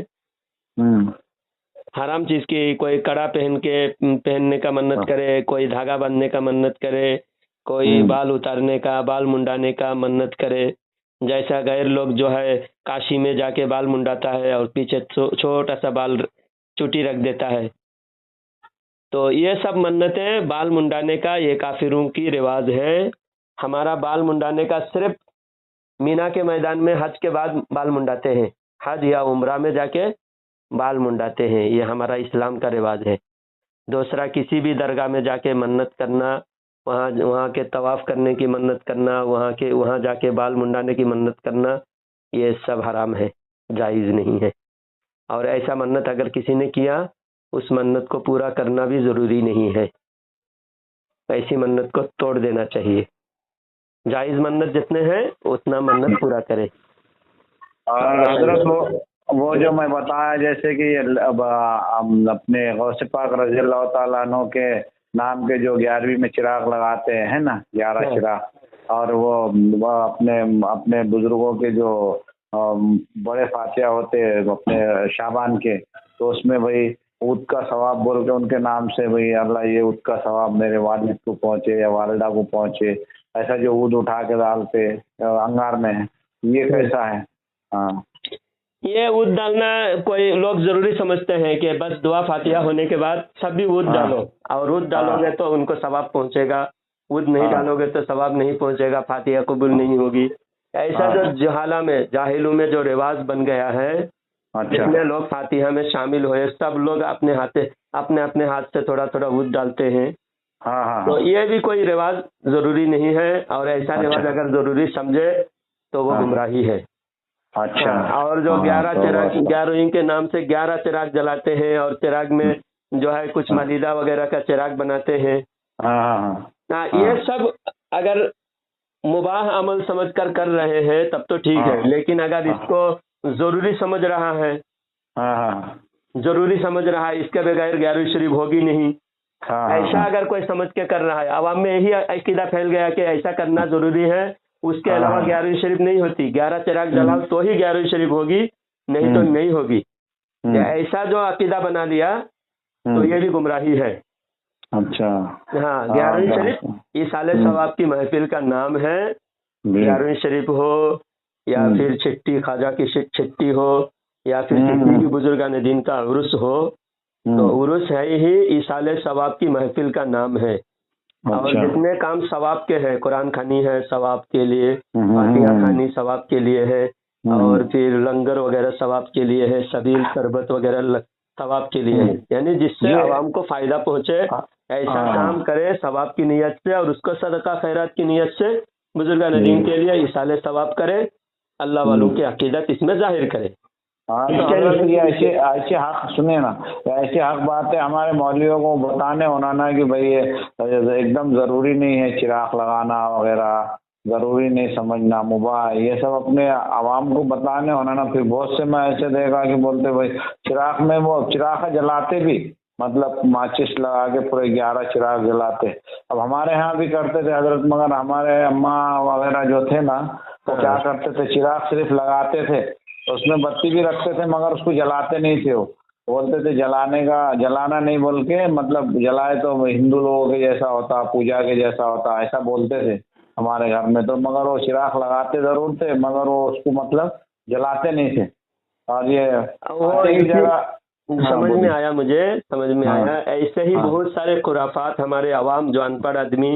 हराम चीज की, कोई कड़ा पहनने का मन्नत करे, कोई धागा बांधने का मन्नत करे, कोई बाल उतारने का, बाल मुंडाने का मन्नत करे, जैसा गैर लोग जो है काशी में जाके बाल मुंडाता है और पीछे छोटा सा बाल चुटी रख देता है, तो ये सब मन्नतें बाल मुंडाने का ये काफिरों की रिवाज है। हमारा बाल मुंडाने का सिर्फ मीना के मैदान में हज के बाद बाल मुंडाते हैं, हज या उम्रा में जाके बाल मुंडाते हैं, ये हमारा इस्लाम का रिवाज है। दूसरा किसी भी दरगाह में जाके मन्नत करना, वहाँ के तवाफ करने की मन्नत करना, वहाँ जाके बाल मुंडाने की मन्नत करना, ये सब हराम है, जायज़ नहीं है। और ऐसा मन्नत अगर किसी ने किया, उस मन्नत को पूरा करना भी ज़रूरी नहीं है, ऐसी मन्नत को तोड़ देना चाहिए। जायज़ मन्नत जितने हैं उतना मन्नत पूरा करे। और हजरत वो जो मैं बताया, जैसे कि अब अपने गौसे पाक रज़ियल्लाहु ताला अन्हु के नाम के जो 11वीं में चिराग लगाते हैं ना, 11 चिराग, और वो अपने बुजुर्गों के जो बड़े फातिहा होते हैं अपने शाबान के, तो उसमें भाई ऊद का सवाब बोल के उनके नाम से, भाई अल्लाह ये ऊद का सवाब मेरे वालिद को पहुँचे या वालिदा को पहुँचे, ऐसा जो ऊद उठा के डालते अंगार में, ये कैसा है? हाँ, ये ऊद डालना कोई लोग जरूरी समझते हैं कि बस दुआ फातिहा होने के बाद सब भी ऊद डालो, और ऊद डालोगे तो उनको सवाब पहुंचेगा, ऊद नहीं डालोगे तो सवाब नहीं पहुंचेगा, फातिहा कबूल नहीं होगी। ऐसा जो जहाला में, जाहिलू में जो रिवाज बन गया है, जितने लोग फातिहा में शामिल हुए सब लोग अपने अपने हाथ से थोड़ा थोड़ा ऊद डालते हैं। तो ये भी कोई रिवाज जरूरी नहीं है, और ऐसा रिवाज अगर जरूरी समझे तो वो गुमराही है। अच्छा। हाँ, और जो 11 तो चिराग, बस। 11 के नाम से 11 चिराग जलाते हैं और चिराग में जो है कुछ मलीदा वगैरह का चिराग बनाते हैं। हाँ हाँ हाँ, ये सब अगर मुबाह अमल समझ कर रहे हैं तब तो ठीक है, लेकिन अगर इसको जरूरी समझ रहा है, हाँ हाँ जरूरी समझ रहा है, इसके बगैर 11वीं शरीफ होगी नहीं, हाँ ऐसा अगर कोई समझ के कर रहा है, आवाम में यही अकीदा फैल गया कि ऐसा करना जरूरी है, उसके अलावा 11वीं शरीफ नहीं होती, 11 चिराग जलाओ तो ही 11वीं शरीफ होगी, नहीं तो नहीं होगी। ऐसा जो अकीदा बना लिया तो ये भी गुमराही है। अच्छा। हाँ, 11वीं शरीफ इसाले सवाब की महफिल का नाम है। 11वीं शरीफ हो या फिर छिट्टी, ख्वाजा की छिट्टी हो या फिर किसी भी बुजुर्गान दीन का उर्स हो, तो उर्स है ही इसाले सवाब की महफिल का नाम है। और जितने काम सवाब के हैं, कुरान खानी है सवाब के लिए, फातिहा खानी सवाब के लिए है, और फिर लंगर वगैरह सवाब के लिए है, सबील शरबत वगैरह सवाब के लिए है, यानी जिससे आवाम को फायदा पहुंचे ऐसा काम करे सवाब की नीयत से, और उसको सदका खैरात की नीयत से बुजुर्गान दीन के लिए इसाले सवाब करे, अल्लाह वालों की अकीदत इसमें जाहिर करे। हाँ, तो ये ऐसे ऐसे हक सुने ना, ऐसे हक बातें हमारे मौलवियों को बताने होना ना कि भाई ये एकदम जरूरी नहीं है चिराग लगाना वगैरह, जरूरी नहीं समझना, मुबाह, ये सब अपने आवाम को बताने होना ना। फिर बहुत से मैं ऐसे देखा कि बोलते भाई चिराग में वो चिराग जलाते भी, मतलब माचिस लगा के पूरे 11 चिराग जलाते। अब हमारे यहाँ भी करते थे हजरत, मगर हमारे अम्मा वगैरह जो थे ना वो क्या करते थे, चिराग सिर्फ लगाते थे, उसमें बत्ती भी रखते थे मगर उसको जलाते नहीं थे। वो बोलते थे जलाना नहीं बोल के, मतलब जलाए तो हिंदू लोगों के जैसा होता, पूजा के जैसा होता, ऐसा बोलते थे हमारे घर में। तो मगर वो चिराग लगाते जरूर थे मगर वो उसको मतलब जलाते नहीं थे। और ये जगह समझ में आया, मुझे समझ में आया। ऐसे ही बहुत सारे खुराफात हमारे अवाम जो अनपढ़ आदमी,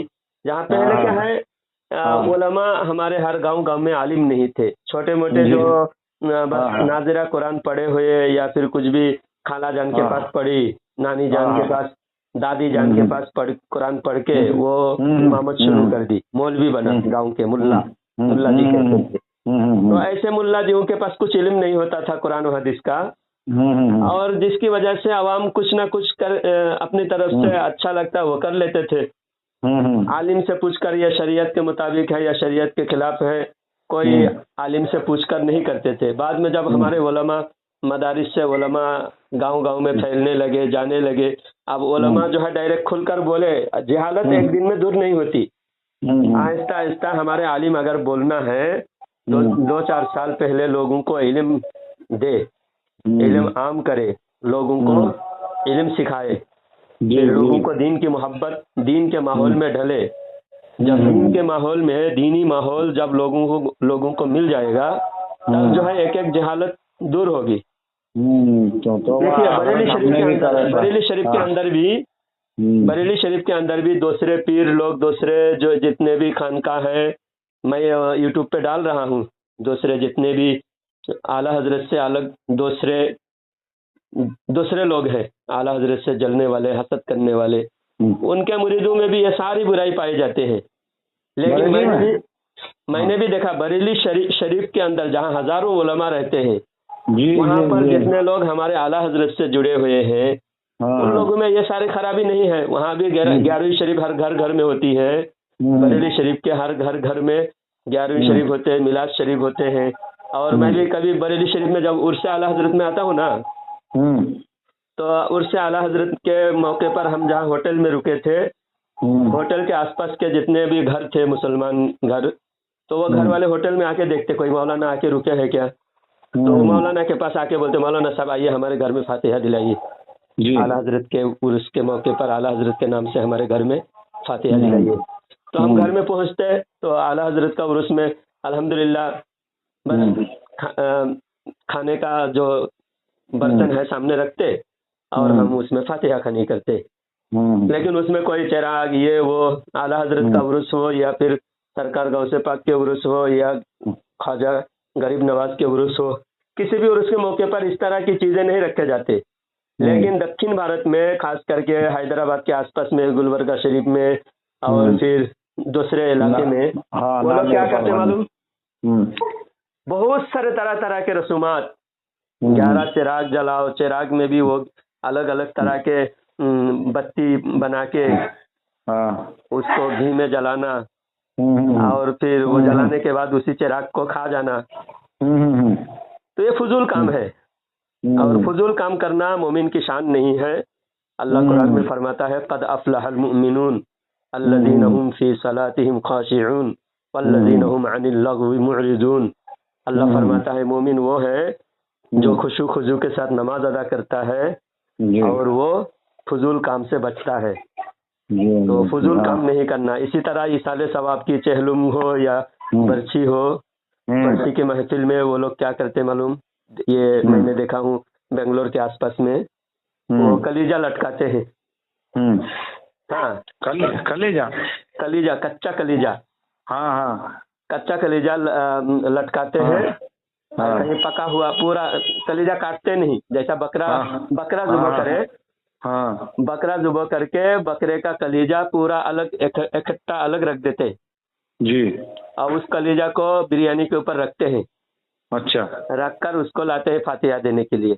जहाँ पहले क्या है उलमा हमारे हर गांव में आलिम नहीं थे, छोटे मोटे जो बस नाजिरा कुरान पढ़े हुए या फिर कुछ भी खाला जान के पास पढ़ी, नानी जान के पास, दादी जान के पास कुरान पढ़ के वो इमामत शुरू कर दी, मौलवी बना, गांव के मुल्ला जी कहते थे। तो ऐसे मुल्ला जियों के पास कुछ इल्म नहीं होता था कुरान और हदीस का, और जिसकी वजह से आवाम कुछ ना कुछ कर अपनी तरफ से अच्छा लगता वो कर लेते थे। आलिम से पूछकर यह शरीयत के मुताबिक है या शरीयत के खिलाफ है, कोई आलिम से पूछकर नहीं करते थे। बाद में जब हमारे उलमा मदारिस से उलमा गांव में फैलने लगे, जाने लगे, अब उलमा जो है डायरेक्ट खुलकर बोले, जहालत एक दिन में दूर नहीं होती, आहिस्ता आहिस्ता हमारे आलिम अगर बोलना है तो 2-4 साल पहले लोगों को इल्म दे, इल्म आम करे, लोगों को इल्म सिखाए, फिर लोगों को दीन की मोहब्बत, दीन के माहौल में ढले। जब दीन के माहौल में, दीनी माहौल जब लोगों को मिल जाएगा तब जो है एक एक जहालत दूर होगी। देखिए बरेली शरीफ के अंदर भी दूसरे पीर लोग, दूसरे जो जितने भी खानकाह है, मैं यूट्यूब पे डाल रहा हूँ, दूसरे जितने भी आला हजरत से अलग दूसरे लोग हैं, आला हजरत से जलने वाले, हसद करने वाले, उनके मुरीदों में भी ये सारी बुराई पाई जाते हैं। लेकिन मैंने भी देखा बरेली शरीफ के अंदर जहाँ हजारों उलमा रहते हैं, वहाँ पर जितने लोग हमारे आला हजरत से जुड़े हुए हैं उन लोगों में ये सारी खराबी नहीं है। वहाँ भी 11वीं शरीफ हर घर में होती है, बरेली शरीफ के हर घर में 11वीं शरीफ होते हैं, मिलाद शरीफ होते हैं। और मैं भी कभी बरेली शरीफ में जब उर्स आला हजरत में आता हूँ ना, तो उर्स आला हजरत के मौके पर हम जहाँ होटल में रुके थे, होटल के आसपास के जितने भी घर थे मुसलमान घर, तो वो घर वाले होटल में आके देखते कोई मौलाना आके रुके हैं क्या, तो मौलाना के पास आके बोलते मौलाना साहब आइए हमारे घर में फातिहा दिलाइए, आला हजरत के उर्स के मौके पर आला हजरत के नाम से हमारे घर में फातिहा दिलाइए। तो हम घर में पहुंचते तो आला हजरत का उर्स में अल्हम्दुलिल्लाह बस खाने का जो बर्तन है सामने रखते और हम उसमें फातिहा खानी करते, लेकिन उसमें कोई चिराग ये वो आला हजरत का उर्स हो या फिर सरकार गौसे पाक के उर्स हो या ख्वाजा गरीब नवाज के उर्स हो, किसी भी उर्स के मौके पर इस तरह की चीजें नहीं रखे जाते। लेकिन दक्षिण भारत में, खास करके हैदराबाद के आसपास में, गुलबर्गा शरीफ में और फिर दूसरे इलाके में वो लोग क्या करते मालूम, बहुत सारे तरह तरह के रसूमात, 11 चिराग जलाओ, चिराग में भी वो अलग अलग तरह के बत्ती बना के हाँ उसको घी में जलाना, और फिर वो जलाने के बाद उसी चिराग को खा जाना। तो ये फजूल काम है, और फजूल काम करना मोमिन की शान नहीं है। अल्लाह कुरान में फरमाता है, क़द अफ़लहल मुमिनून अल्लज़ीना हुम फ़ी सलातिहिम ख़ाशिऊन वल्लज़ीना हुम अनिल लग़वी मुअरिदून। अल्लाह फरमाता है मोमिन वो है जो खुशू खुजू के साथ नमाज अदा करता है और वो फजूल काम से बचता है। तो फजूल काम नहीं करना। इसी तरह इसाले सवाब की चहलुम हो या बर्छी हो, बर्छी की महफिल में वो लोग क्या करते मालूम, ये मैंने देखा हूँ बेंगलोर के आसपास में, वो कलीजा लटकाते हैं। हाँ कलेजा, कलीजा, कच्चा कलीजा, हाँ हाँ कच्चा कलीजा लटकाते हैं। कहीं पका हुआ पूरा कलीजा काटते नहीं, जैसा बकरा जुबा करे, हाँ बकरा जुबा करके बकरे का कलीजा पूरा अलग इकट्ठा अलग रख देते जी, और उस कलीजा को बिरयानी के ऊपर रखते हैं। अच्छा रखकर उसको लाते हैं फातिहा देने के लिए।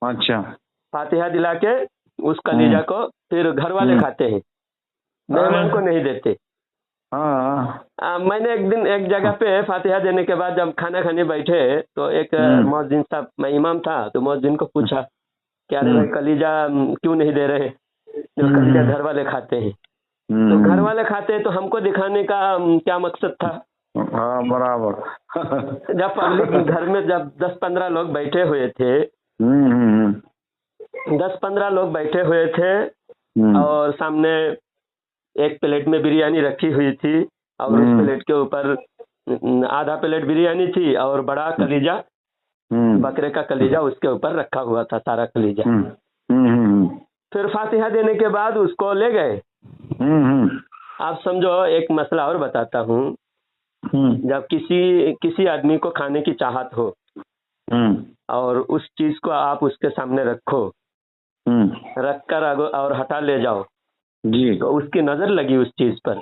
अच्छा, फातिहा दिला के उस कलीजा को फिर घर वाले खाते हैं, मेहमान को नहीं देते। हाँ मैंने एक दिन एक जगह पे फातिहा देने के बाद जब खाना खाने बैठे तो एक मौज़िन साहब, मैं इमाम था, तो मौज़िन को पूछा क्या रे भाई कलीजा क्यों नहीं दे रहे? जो कलीजा घर वाले खाते हैं। तो घर वाले खाते हैं तो हमको दिखाने का क्या मकसद था? हाँ बराबर। जब पब्लिक घर में जब 10-15 लोग बैठे हुए थे, 10-15 लोग बैठे हुए थे और सामने एक प्लेट में बिरयानी रखी हुई थी और उस प्लेट के ऊपर आधा प्लेट बिरयानी थी और बड़ा कलीजा, बकरे का कलीजा उसके ऊपर रखा हुआ था, सारा कलीजा। फिर फातिहा देने के बाद उसको ले गए। आप समझो, एक मसला और बताता हूँ। जब किसी आदमी को खाने की चाहत हो और उस चीज को आप उसके सामने रखो, रखकर और हटा ले जाओ जी, तो उसकी नजर लगी उस चीज पर,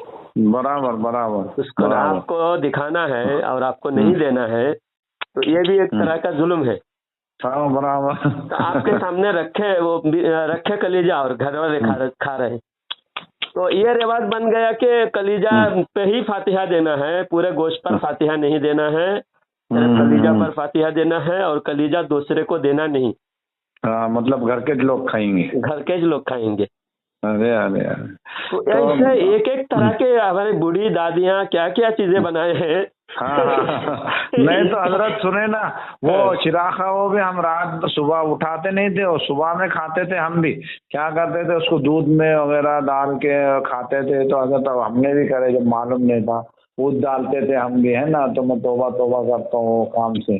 बराबर बराबर, उसको आपको दिखाना है और आपको नहीं देना है, तो ये भी एक तरह का जुल्म है। हाँ बराबर। तो आपके सामने रखे कलीजा और घर वाले खा रहे, तो ये रिवाज बन गया कि कलीजा पे ही फातिहा देना है, पूरे गोश्त पर फातिहा नहीं देना है, सिर्फ कलीजा पर फातिहा देना है और कलीजा दूसरे को देना नहीं। हाँ, मतलब घर के लोग खाएंगे, घर के लोग खाएंगे। अरे अरे अरे, तो ऐसे एक एक तरह के हमारी बूढ़ी दादियाँ क्या क्या चीजें बनाए हैं। हाँ नहीं तो हजरत सुने ना, वो चिराखा वो भी हम रात सुबह उठाते नहीं थे और सुबह में खाते थे। हम भी क्या करते थे, उसको दूध में वगैरह डाल के खाते थे। तो अगर तब हमने भी करे, जब मालूम नहीं था दूध डालते थे हम भी, है ना। तो मैं तौबा तौबा करता हूँ काम से,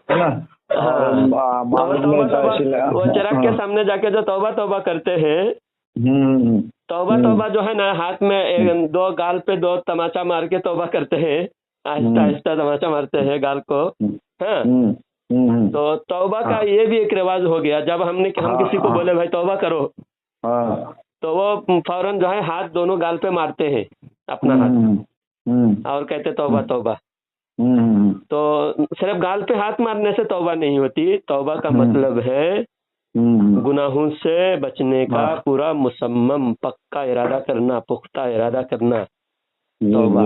है ना। वो चिराग के सामने जाके जो तौबा तौबा करते हैं, तौबा तौबा जो है ना, हाथ में दो गाल पे 2 तमाचा मार के तौबा करते हैं, आहिस्ता आहिस्ता तमाचा मारते हैं गाल को। हाँ, तो तौबा का ये भी एक रिवाज हो गया। जब हम किसी को बोले भाई तौबा करो, तो वो फौरन जो है हाथ दोनों गाल पे मारते हैं अपना हाथ और कहते तौबा तौबा। तो सिर्फ गाल पे हाथ मारने से तौबा नहीं होती। तौबा का मतलब है गुनाहों से बचने का पूरा मुसम्मम पक्का इरादा करना, पुख्ता इरादा करना, तौबा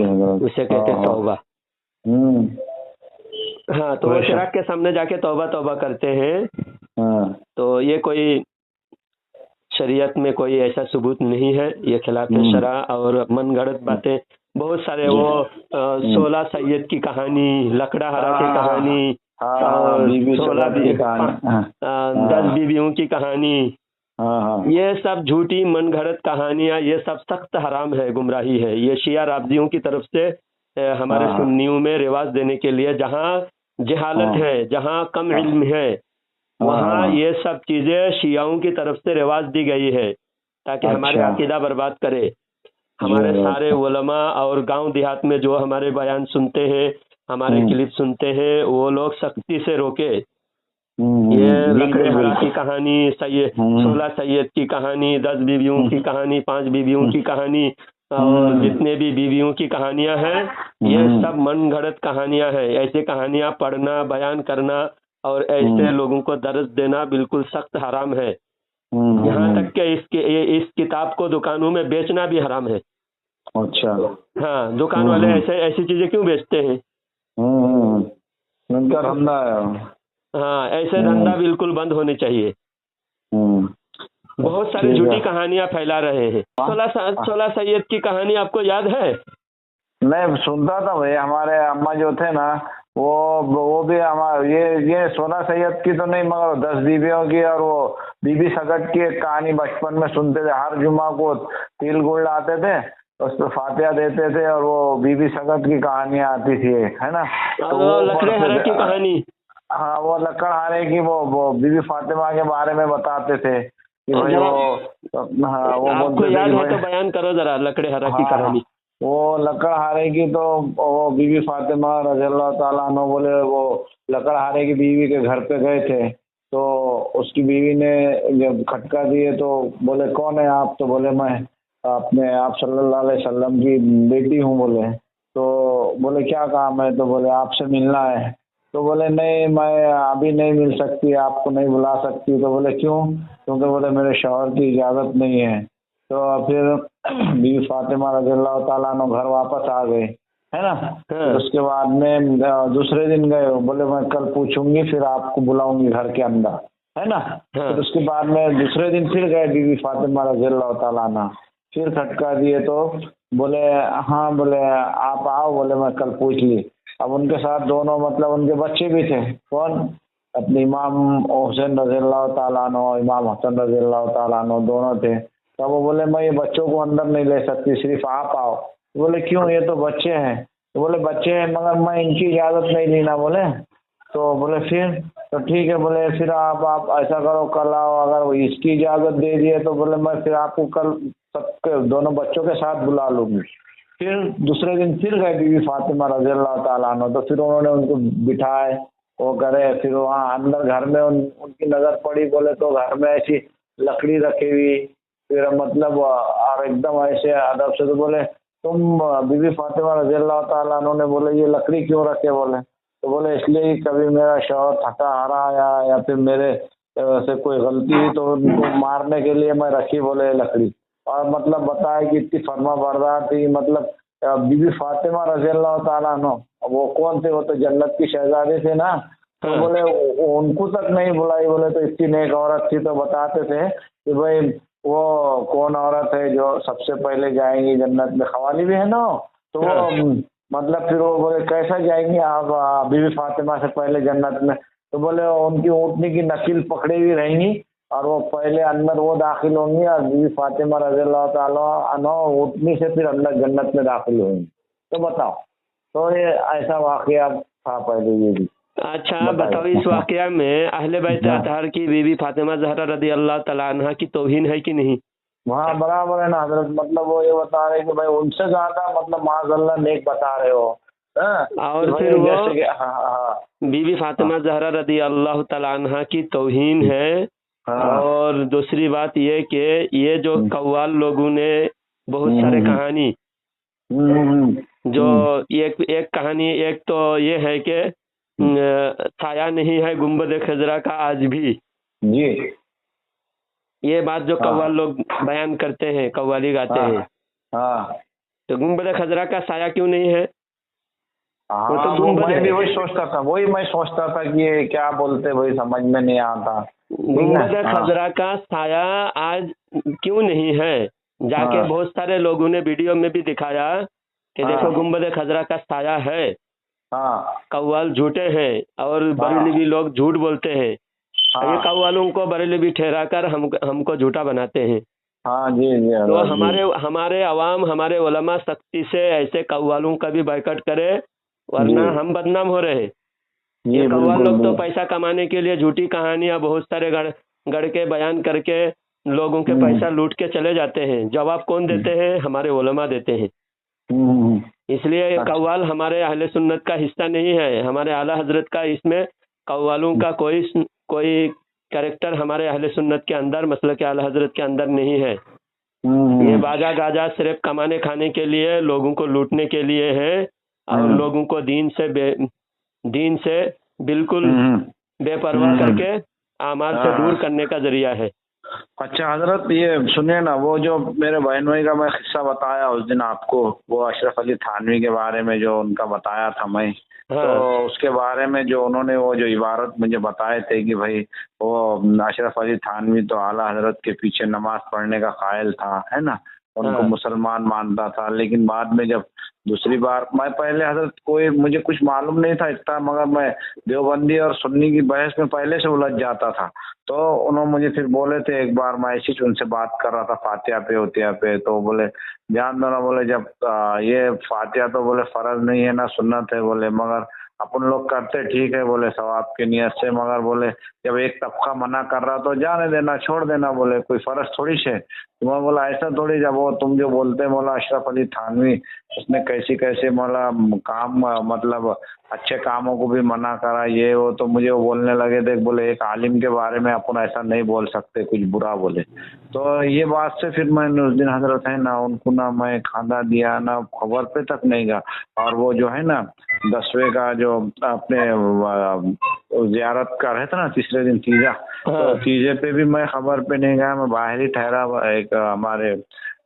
उसे कहते तौबा। हाँ, तो वो चिराग के सामने जाके तौबा तौबा करते हैं। तो ये कोई शरीयत में कोई ऐसा सबूत नहीं है, ये खिलाफ शरा और मनगढ़ंत बातें बहुत सारे। वो 16 सैयद की कहानी, लकड़ाहरा की कहानी, 10 बीवियों की कहानी, ये सब झूठी मनगढ़ंत कहानियां, ये सब सख्त हराम है, गुमराही है। ये शिया राफजियों की तरफ से हमारे सुन्नियों में रिवाज देने के लिए, जहाँ जहालत है, जहाँ कम इल्म है, वहाँ ये सब चीजें शियाओं की तरफ से रिवाज दी गई है ताकि हमारे अकीदा बर्बाद करे। हमारे सारे उलमा और गांव देहात में जो हमारे बयान सुनते हैं, हमारे क्लिप सुनते हैं, वो लोग सख्ती से रोके। ये लकड़ेहरा की कहानी, 16 सैयद की कहानी, 10 बीवियों की कहानी, 5 बीवियों की कहानी, और जितने भी बीवियों की कहानियां हैं ये सब मन घड़त कहानियां हैं। ऐसे कहानियां पढ़ना, बयान करना और ऐसे लोगों को दर्द देना बिल्कुल सख्त हराम है। यहाँ तक कि इस किताब को दुकानों में बेचना भी हराम है। अच्छा। हाँ, दुकान वाले ऐसी चीजें क्यों बेचते हैं? उनका धंधा है। हाँ, ऐसे धंधा बिल्कुल बंद होने चाहिए। बहुत सारी झूठी कहानियां फैला रहे हैं। 16 सैयद की कहानी आपको याद है? मैं सुनता था भाई, हमारे अम्मा जो थे ना वो भी हमारे ये 16 सैयद की तो नहीं मगर 10 बीबियों की और वो बीबी सगट की एक कहानी बचपन में सुनते थे। हर जुमा को तिल गुड़ लाते थे, उस पर फातिहा देते थे और वो बीबी सगट की कहानियां आती थी, है ना। तो लकड़हारे की कहानी, हाँ वो लकड़हारे की वो बीबी फातिमा के बारे में बताते थे कि भाई वो आपको याद है तो बयान करो जरा लकड़हारे की कहानी। वो लकड़हारे की तो वो बीबी फातिमा रज़ियल्लाहु ताला अन्हा बोले वो लकड़हारे की बीवी के घर पे गए थे, तो उसकी बीवी ने जब खटका दिए तो बोले कौन है आप? तो बोले मैं अपने आप सल्लल्लाहु अलैहि वसल्लम की बेटी हूँ बोले। तो बोले क्या काम है? तो बोले आपसे मिलना है। तो बोले नहीं मैं अभी नहीं मिल सकती, आपको नहीं बुला सकती। तो बोले क्यों? क्योंकि बोले मेरे शौहर की इजाज़त नहीं है। तो फिर बीवी फातिमा रज़ियल्लाहु ताला अन्हा घर वापस आ गए, है ना। फिर उसके बाद में दूसरे दिन गए, बोले मैं कल पूछूंगी फिर आपको बुलाऊंगी घर के अंदर, है ना। फिर उसके बाद में दूसरे दिन फिर गए बीवी फातिमा रज़ियल्लाहु ताला अन्हा, फिर खटका दिए तो बोले हाँ, बोले आप आओ, बोले मैं कल पूछ ली। अब उनके साथ दोनों मतलब उनके बच्चे भी थे, कौन? अपने इमाम हुसैन रज़ियल्लाहु ताला अन्हु, इमाम हसन रज़ियल्लाहु ताला अन्हु दोनों थे। तब वो बोले मैं ये बच्चों को अंदर नहीं ले सकती, सिर्फ आप आओ। बोले क्यों? ये तो बच्चे हैं। तो बोले बच्चे हैं मगर मैं इनकी इजाज़त नहीं ली ना बोले। तो बोले फिर तो ठीक है, बोले फिर आप ऐसा करो कल आओ, अगर इसकी इजाज़त दे दिए तो बोले मैं फिर आपको कल सबके दोनों बच्चों के साथ बुला लूँगी। फिर दूसरे दिन फिर गए बीवी फातिमा रज़ियल्लाहु ताला अन्हा, तो फिर उन्होंने उनको बिठाए, वो करे। फिर वहाँ अंदर घर में उनकी नज़र पड़ी, बोले तो घर में ऐसी लकड़ी रखी हुई, फिर मतलब और एकदम ऐसे अदब से। तो बोले तुम बीवी फातिमा रज़ियल्लाहु ताला अन्हा ने बोले ये लकड़ी क्यों रखे? बोले तो बोले इसलिए कभी मेरा शौहर थका हारा आया या फिर मेरे से कोई गलती हुई तो उनको मारने के लिए मैं रखी बोले लकड़ी। और मतलब बताया कि इतनी फर्मा बरदार थी, मतलब बीबी फातिमा रज़ियल्लाहु ताला अन्हा, वो कौन थे? वो तो जन्नत की शहजादी थे ना। तो बोले उनको तक नहीं बुलाई, बोले तो इतनी नेक औरत थी। तो बताते थे कि भाई वो कौन औरत है जो सबसे पहले जाएंगी जन्नत में? खवाली भी है ना। तो वो मतलब फिर वो बोले कैसा जाएंगी आप बीबी फातिमा से पहले जन्नत में? तो बोले उनकी ऊँटनी की नकील पकड़ी हुई रहेंगी और वो पहले अंदर वो दाखिल होंगी और बीबी फातिमा रज़ियल्लाहु ताला अन्हा ऊँटनी से फिर अंदर जन्नत में दाखिल होंगी। तो बताओ, तो ये ऐसा वाक़या था पहले ये भी। अच्छा बताओ, इस वाक़या में अहले बैत अतहर की बीबी फातिमा ज़हरा रज़ियल्लाहु ताला अन्हा की तौहीन है कि नहीं? हाँ बराबर है ना हज़रत, मतलब वो ये बता रहे कि भाई उनसे ज़्यादा मतलब माज़अल्लाह नेक बता रहे हो। और फिर वो बीबी फातिमा ज़हरा रज़ियल्लाहु ताला अन्हा की तौहीन है। और दूसरी बात ये कि ये जो कव्वाल लोगों ने बहुत सारे कहानी जो एक कहानी, एक तो ये है कि छाया नहीं है गुंबद खजरा का आज भी जी, ये बात जो कव्वाल लोग बयान करते हैं, कव्वाली गाते हैं। तो गुंबद खजरा का साया क्यों नहीं है? वो तो गुंबद मैं भी वही सोचता था कि ये क्या बोलते भाई, समझ में नहीं आता। गुंबद खजरा का साया आज क्यों नहीं है? जाके बहुत सारे लोगों ने वीडियो में भी दिखाया कि देखो गुंबद खजरा का साया है। कव्वाल झूठे हैं और बरेलवी लोग झूठ बोलते हैं। ये कव्वालों को बरेलवी ठहरा कर हमको झूठा बनाते हैं। तो हमारे अवाम, हमारे उलमा सख्ती से ऐसे कव्वालों का भी बाइकआउट करे, वरना हम बदनाम हो रहे हैं। ये कव्वाल लोग तो पैसा कमाने के लिए झूठी कहानियां बहुत सारे गढ़ के बयान करके लोगों के पैसा लूट के चले जाते हैं। जवाब कौन देते हैं? हमारे उलमा देते हैं। इसलिए कव्वाल हमारे अहले सुन्नत का हिस्सा नहीं है। हमारे आला हजरत का इसमें कव्वालों का कोई कैरेक्टर हमारे अहले सुन्नत के अंदर, मसलक के आला हजरत के अंदर नहीं है। ये बाजा गाजा सिर्फ कमाने खाने के लिए, लोगों को लूटने के लिए है और लोगों को दीन से बिल्कुल बेपरवाह करके आमाल से दूर करने का जरिया है। अच्छा हजरत, ये सुनिए ना, वो जो मेरे बहन भाई का मैं किस्सा बताया उस दिन आपको, वो अशरफ अली थानवी के बारे में जो उनका बताया था मैं, हाँ। तो उसके बारे में जो उन्होंने वो जो इबारत मुझे बताए थे कि भाई वो अशरफ अली थानवी तो आला हजरत के पीछे नमाज पढ़ने का कायल था, है ना, उनको हाँ। मुसलमान मानता था। लेकिन बाद में जब दूसरी बार, मैं पहले हजरत कोई मुझे कुछ मालूम नहीं था इतना, मगर मैं देवबंदी और सुन्नी की बहस में पहले से उलझ जाता था। तो उन्होंने मुझे फिर बोले थे एक बार, मैं ऐसी उनसे बात कर रहा था फातिहा पे होतिया पे, तो बोले ध्यान दो ना, बोले जब ये फातिहा तो बोले फर्ज नहीं है ना सुन्नत है, बोले मगर अपन लोग करते ठीक है बोले सवाब की नियत से, मगर बोले जब एक तबका मना कर रहा तो जाने देना, छोड़ देना, बोले कोई फर्ज थोड़ी से। तो मैं बोला ऐसा थोड़ी, जब वो तुम जो बोलते बोला अशरफ अली थानवी उसने कैसे कैसे बोला काम, मतलब अच्छे कामों को भी मना करा ये वो, तो मुझे वो बोलने लगे थे, बोले एक आलिम के बारे में अपन ऐसा नहीं बोल सकते कुछ बुरा, बोले। तो ये बात से फिर मैंने उस दिन हजरत है ना उनको ना मैं खाना दिया ना खबर पे तक नहीं गया, और वो जो है ना 10वें का जो अपने ज़ियारत का रहता ना तीसरे दिन तीजा, तो तीजे पे भी मैं खबर पे नहीं गया, मैं बाहर ही ठहरा। एक हमारे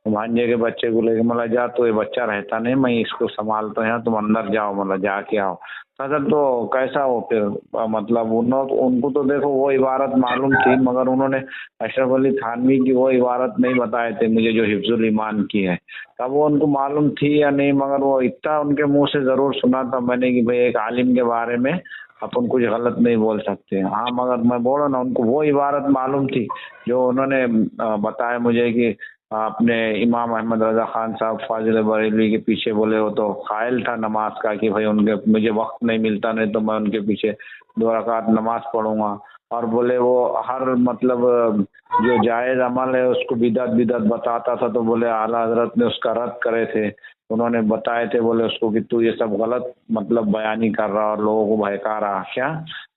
भांजे के बच्चे को लेके, मतलब जा तो ये बच्चा रहता नहीं, मैं इसको संभालता हूँ, तुम अंदर जाओ, मतलब जाके आओ। सर तो कैसा हो फिर, मतलब उनको तो देखो वो इबारत मालूम थी, मगर उन्होंने अशरफ अली थानवी की वो इबारत नहीं बताए थे मुझे जो हिफ्जुल ईमान की है। तब वो उनको मालूम थी या नहीं, मगर वो इतना उनके मुंह से ज़रूर सुना था मैंने कि भाई एक आलिम के बारे में अपन कुछ गलत नहीं बोल सकते। हाँ मगर मैं बोला ना, उनको वो इबारत मालूम थी जो उन्होंने बताया मुझे कि अपने इमाम अहमद रज़ा खान साहब फाजिल बरेलवी के पीछे, बोले वो तो कायल था नमाज का कि भाई उनके मुझे वक्त नहीं मिलता, नहीं तो मैं उनके पीछे 2 रकात नमाज पढ़ूंगा। और बोले वो हर मतलब जो जायज़ अमल है उसको बिदअत बताता था, तो बोले आला हजरत ने उसका रद्द करे थे, उन्होंने बताए थे बोले उसको कि तू ये सब गलत मतलब बयानी कर रहा और लोगों को बहका रहा क्या,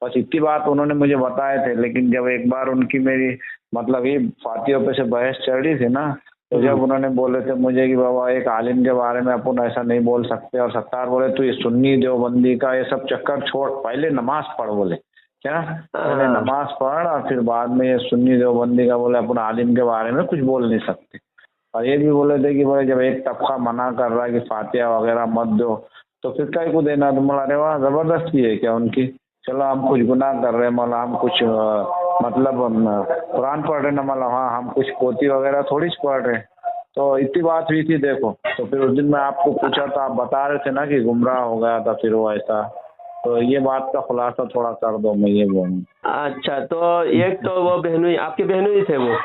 बस इतनी बात उन्होंने मुझे बताए थे। लेकिन जब एक बार उनकी मेरी मतलब ये फातियों पे से बहस चल रही थी ना, तो जब उन्होंने बोले थे मुझे कि बाबा एक आलिम के बारे में अपन ऐसा नहीं बोल सकते, और सत्तार बोले तू ये सुन्नी देवबंदी का ये सब चक्कर छोड़, पहले नमाज पढ़, बोले क्या पहले नमाज पढ़ और फिर बाद में ये सुन्नी देवबंदी का बोले अपन आलिम के बारे में कुछ बोल नहीं सकते। और ये भी बोले थे कि भाई जब एक तबका मना कर रहा है कि फातिहा वगैरह मत दो, तो फिर क्या को देना, तुम्हारा अरे वाह जबरदस्ती है क्या उनकी, चलो हम कुछ गुनाह कर रहे हैं मौला, हम कुछ मतलब कुरान पढ़ रहे ना मौला, हाँ हम कुछ पोती वगैरह थोड़ी पढ़ रहे, तो इतनी बात हुई थी देखो। तो फिर उस दिन मैं आपको पूछा था, आप बता रहे थे ना कि गुमराह हो गया था फिर वो ऐसा, तो ये बात का खुलासा थोड़ा कर दो, मैं ये बोलूँ। अच्छा तो एक तो वो बहनोई, आपके बहनोई थे वो?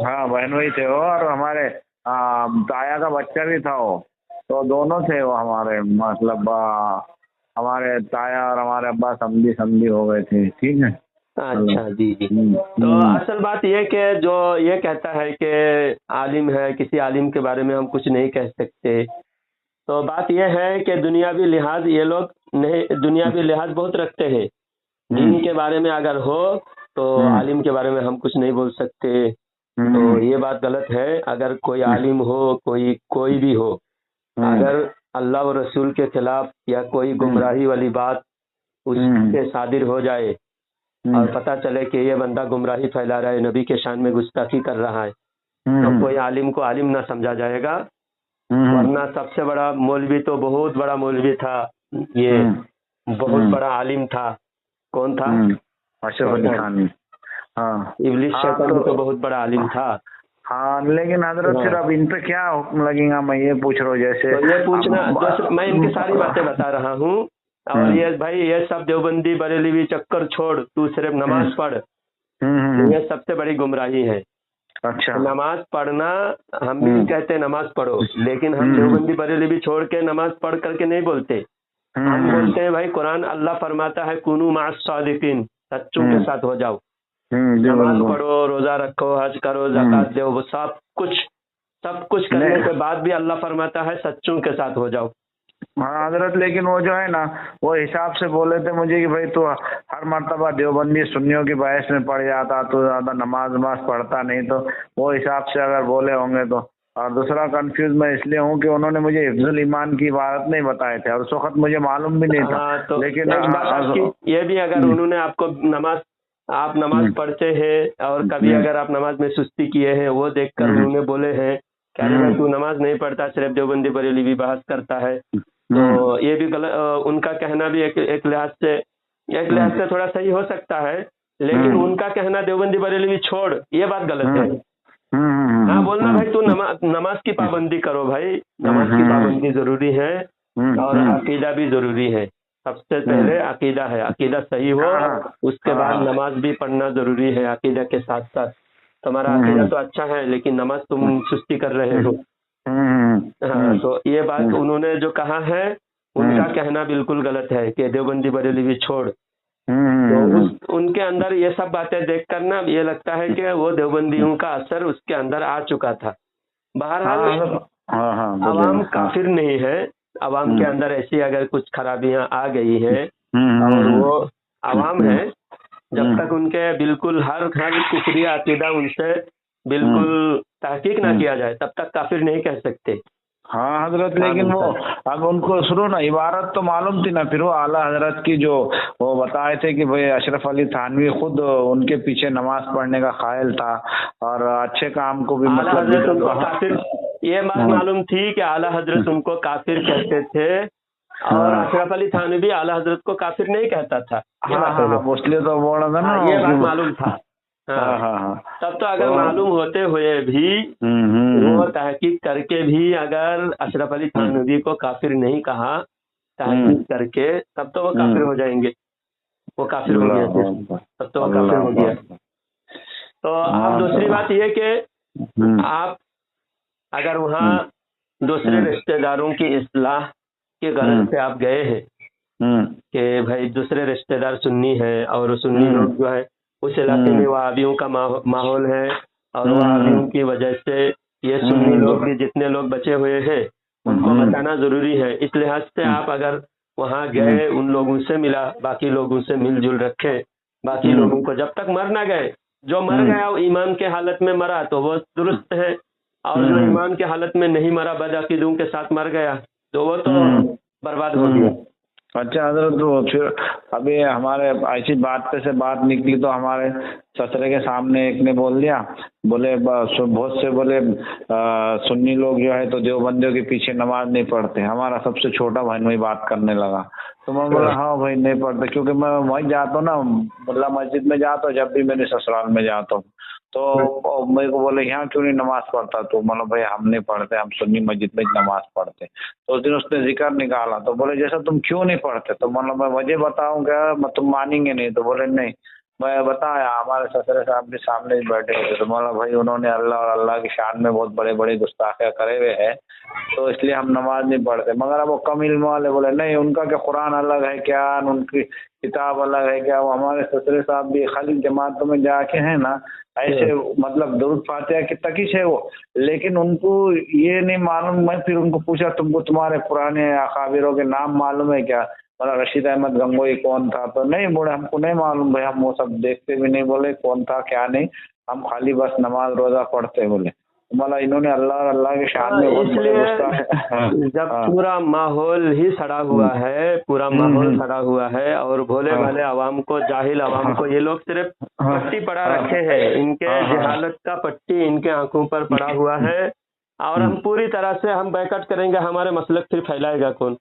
हाँ बहनोई थे वो, और हमारे ताया का बच्चा भी था वो, तो दोनों थे वो हमारे, मतलब हमारे ताया और हमारे अब्बा समझी हो गए थे, ठीक है। अच्छा जी जी। तो असल बात ये कि जो ये कहता है कि आलिम है, किसी आलिम के बारे में हम कुछ नहीं कह सकते, तो बात यह है कि दुनियावी लिहाज ये लोग नहीं, दुनियावी लिहाज बहुत रखते हैं। दीन के बारे में अगर हो तो आलिम के बारे में हम कुछ नहीं बोल सकते, तो ये बात गलत है। अगर कोई आलिम हो, कोई भी हो, अगर अल्लाह और रसूल के खिलाफ या कोई गुमराही वाली बात उससे सादिर हो जाए और पता चले कि ये बंदा गुमराही फैला रहा है, नबी के शान में गुस्ताखी कर रहा है, तो कोई आलिम को आलिम ना समझा जाएगा। वरना सबसे बड़ा मौलवी तो बहुत बड़ा मौलवी था, ये बहुत बड़ा आलिम था। कौन था? अशरफ अली थानवी। हाँ इब्लिस शैतान तो बहुत बड़ा आलिम था। हाँ लेकिन हजरत फिर अब इन पे क्या हुक्म लगेगा, मैं ये पूछ रहा हूँ। जैसे तो ये पूछना, जैसे मैं इनकी सारी बातें बता रहा हूँ, और ये भाई ये सब देवबंदी बरेलवी चक्कर छोड़, तू सिर्फ नमाज पढ़, ये सबसे बड़ी गुमराही है। अच्छा नमाज पढ़ना, हम भी कहते हैं नमाज पढ़ो, लेकिन हम देवबंदी बरेलवी छोड़ के नमाज पढ़ करके नहीं बोलते। हम बोलते हैं भाई कुरान अल्लाह फरमाता है कुनू मास सादिकीन, सच्चों के साथ हो जाओ, नमाज पढ़ो, रोजा रखो, हज करो, ज़कात दो, वो सब कुछ करने के बाद भी अल्लाह फरमाता है सच्चों के साथ हो जाओ। हाँ हजरत, लेकिन वो जो है ना वो हिसाब से बोले थे मुझे कि भाई तो हर मर्तबा देवबंदी सुन्नियों की बहस में पड़ जाता, तो ज़्यादा नमाज पढ़ता नहीं, तो वो हिसाब से अगर बोले होंगे तो और दूसरा कंफ्यूज मैं इसलिए हूँ कि उन्होंने मुझे हिफ्जुल ईमान की इबारत नहीं बताए थे और उस वक्त मुझे मालूम भी नहीं था। हाँ, तो लेकिन एक बात आपकी ये भी, अगर उन्होंने आपको आप नमाज पढ़ते हैं और कभी अगर आप नमाज में सुस्ती किए हैं, वो देखकर उन्होंने बोले हैं कि अरे भाई तू नमाज नहीं पढ़ता, सिर्फ देवबंदी बरेली भी बहस करता है, तो ये भी गलत, उनका कहना भी एक लिहाज से थोड़ा सही हो सकता है, लेकिन उनका कहना देवबंदी बरेली भी छोड़, ये बात गलत है। हाँ, बोलना भाई तू नमाज की पाबंदी करो, भाई नमाज की पाबंदी जरूरी है और अकीदा भी जरूरी है। सबसे पहले अकीदा है, अकीदा सही हो उसके बाद नमाज भी पढ़ना जरूरी है अकीदा के साथ साथ। तुम्हारा अकीदा तो अच्छा है लेकिन नमाज तुम सुस्ती कर रहे हो। हाँ, तो ये बात उन्होंने जो कहा है उनका कहना बिल्कुल गलत है कि देवबंदी बरेली भी छोड़। तो उनके अंदर ये सब बातें देखकर ना ये लगता है कि वो देवबंदियों का असर उसके अंदर आ चुका था। बहरहाल आवाम काफिर नहीं है, आवाम के अंदर ऐसी अगर कुछ खराबियां आ गई है और वो आवाम है, जब तक उनके बिल्कुल हर कुफरी अकीदा उनसे बिल्कुल तहकीक ना किया जाए तब तक काफिर नहीं कह सकते। हाँ हजरत, लेकिन वो अब उनको सुनो ना, इबारत तो मालूम थी ना, फिर वो आला हजरत की जो वो बताए थे कि भाई अशरफ अली थानवी खुद उनके पीछे नमाज पढ़ने का कायल था और अच्छे काम को भी मतलब उनको काफिर, ये बात मालूम थी कि आला हजरत उनको काफिर कहते थे और अशरफ अली थानवी आला हजरत को काफिर नहीं कहता था। इसलिए तो बोला था ना, ये बात मालूम था। तब तो अगर मालूम होते हुए भी वो तहकीक करके भी अगर अशरफ अली थानवी को काफिर नहीं कहा तहकीक करके, तब तो वो काफिर हो जाएंगे। वो काफिर हो गया तब तो वो काफिर हो गया। तो अब दूसरी बात ये कि आप अगर वहाँ दूसरे रिश्तेदारों की इस्लाह के गरज से आप गए हैं कि भाई दूसरे रिश्तेदार सुन्नी है और सुन्नी लोग जो है उस इलाके में वहाबियों का माहौल है और वहाबियों की वजह से ये सुन्नी लोग भी जितने लोग बचे हुए हैं उनको बताना जरूरी है। इस लिहाज से आप अगर वहाँ गए, उन लोगों से मिला, बाकी लोगों से मिलजुल रखे, बाकी लोगों को जब तक मर ना गए, जो मर गया वो ईमान के हालत में मरा तो वो दुरुस्त है, और जो ईमान के हालत में नहीं मरा बदअकीदों के साथ मर गया तो वो तो बर्बाद हो गया। अच्छा हजरत, तो फिर अभी हमारे ऐसी बात पे से बात निकली तो हमारे ससुरे के सामने एक ने बोल दिया, बोले बहुत से बोले सुन्नी लोग जो है तो देवबंदियों के पीछे नमाज नहीं पढ़ते। हमारा सबसे छोटा भाई वही बात करने लगा तो मैं बोला हाँ भाई नहीं पढ़ते, क्योंकि मैं वहीं जाता हूँ ना, मतलब मस्जिद में जाता हूँ जब भी मेरे ससुराल में जाता हूँ, तो मेरे को बोले यहाँ क्यों नहीं नमाज पढ़ता तो, मतलब भाई हम नहीं पढ़ते, हम सुन्नी मस्जिद में नमाज पढ़ते। तो उस दिन उसने जिक्र निकाला तो बोले जैसा तुम क्यों नहीं पढ़ते, तो मतलब मैं वजह बताऊं क्या, तुम मानेंगे नहीं। तो बोले नहीं, मैं बताया, हमारे ससुरे साहब भी सामने बैठे हुए थे, तो मतलब भाई उन्होंने अल्लाह और अल्लाह की शान में बहुत बड़े बड़े गुस्ताखियाँ करे हुए हैं तो इसलिए हम नमाज नहीं पढ़ते। मगर अब वो कम इल्म वाले बोले नहीं, उनका क्या कुरान अलग है क्या, उनकी किताब अलग है क्या। वो हमारे ससुरे साहब भी खाली जमातों में जाके है ना ऐसे मतलब दुरूद फातिहा की तकीश है वो, लेकिन उनको ये नहीं मालूम। मैं फिर उनको पूछा तुमको तुम्हारे पुराने अकाबिरों के नाम मालूम है क्या, मतलब रशीद अहमद गंगोई कौन था, तो नहीं बोले हमको नहीं मालूम भाई, हम वो सब देखते भी नहीं, बोले कौन था क्या नहीं, हम खाली बस नमाज रोजा पढ़ते बोले। मतलब इन्होंने अल्लाह और अल्लाह के शान में बहुत इसलिए जब पूरा माहौल ही सड़ा हुआ है, पूरा माहौल सड़ा हुआ है और भोले भाले आवाम को, जाहिल आवाम को ये लोग सिर्फ पट्टी पड़ा रखे हैं, इनके जहालत का पट्टी इनके आंखों पर पड़ा हुआ है और हम पूरी तरह से हम बैकआउट करेंगे, हमारे मसलक फिर फैलाएगा कौन।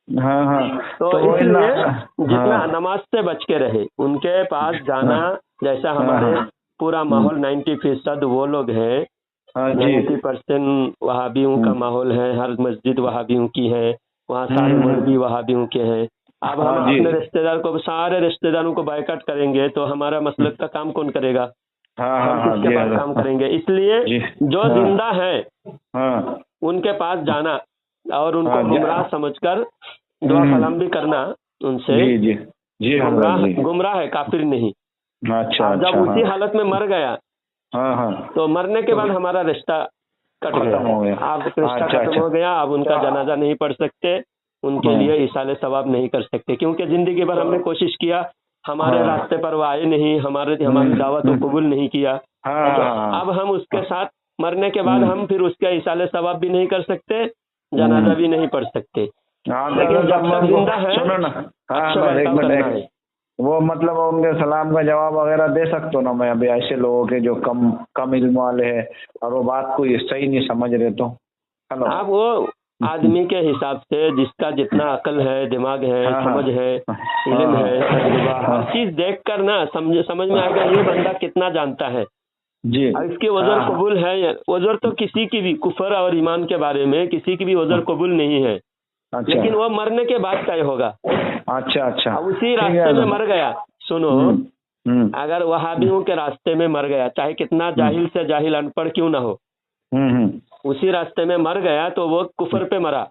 तो इसलिए जितना नमाज से बच के रहे, उनके पास जाना, जैसा हमारे पूरा माहौल 90% वो लोग हैं, 90% वहाबियों का माहौल है, हर मस्जिद वहाबियों की है, वहाँ सारे मौलवी वहाबियों के हैं। अब हम अपने रिश्तेदार को, सारे रिश्तेदारों को बायकॉट करेंगे तो हमारा मसलक का काम कौन करेगा, हम किसके पास काम करेंगे। इसलिए जो जिंदा है उनके पास जाना और उनको गुमराह समझकर दुआ सलाम भी करना उनसे, गुमराह है, काफिर नहीं। जब उसी हालत में मर गया तो मरने के बाद हमारा रिश्ता कट गया, आप रिश्ता खत्म हो गया, अब उनका जनाजा नहीं पढ़ सकते, उनके लिए इसाले सवाब नहीं कर सकते, क्योंकि जिंदगी भर हमने कोशिश किया, हमारे रास्ते पर वो आए नहीं, हमारी दावत को कबूल नहीं किया। अब हम उसके साथ मरने के बाद हम फिर उसका इसाले सवाब भी नहीं कर सकते, जनाजा भी नहीं पढ़ सकते। हाँ लेकिन जब तक जिंदा है सुनो ना, हाँ अच्छा बस एक बर्ताव करना है। मिनट, वो मतलब उनके सलाम का जवाब वगैरह दे सकते हो ना? मैं अभी ऐसे लोगों के जो कम इल्म वाले हैं और वो बात को ये सही नहीं समझ रहे तो हेलो। आप वो आदमी के हिसाब से जिसका जितना अकल है, दिमाग है, हाँ, समझ है, इल्म है, तजुर्बा, हर चीज देख कर ना समझ में आएगा ये बंदा कितना जानता है जी और इसकी वजर कबूल है। वजर तो किसी की भी कुफर और ईमान के बारे में किसी की भी वजर कबूल नहीं है, अच्छा लेकिन वो मरने के बाद तय होगा। अच्छा अब उसी ठीक रास्ते है में ना। मर गया, सुनो, अगर वहाबियों के रास्ते में मर गया, चाहे कितना जाहिल से जाहिल अनपढ़ क्यों ना हो, उसी रास्ते में मर गया तो वो कुफर पे मरा।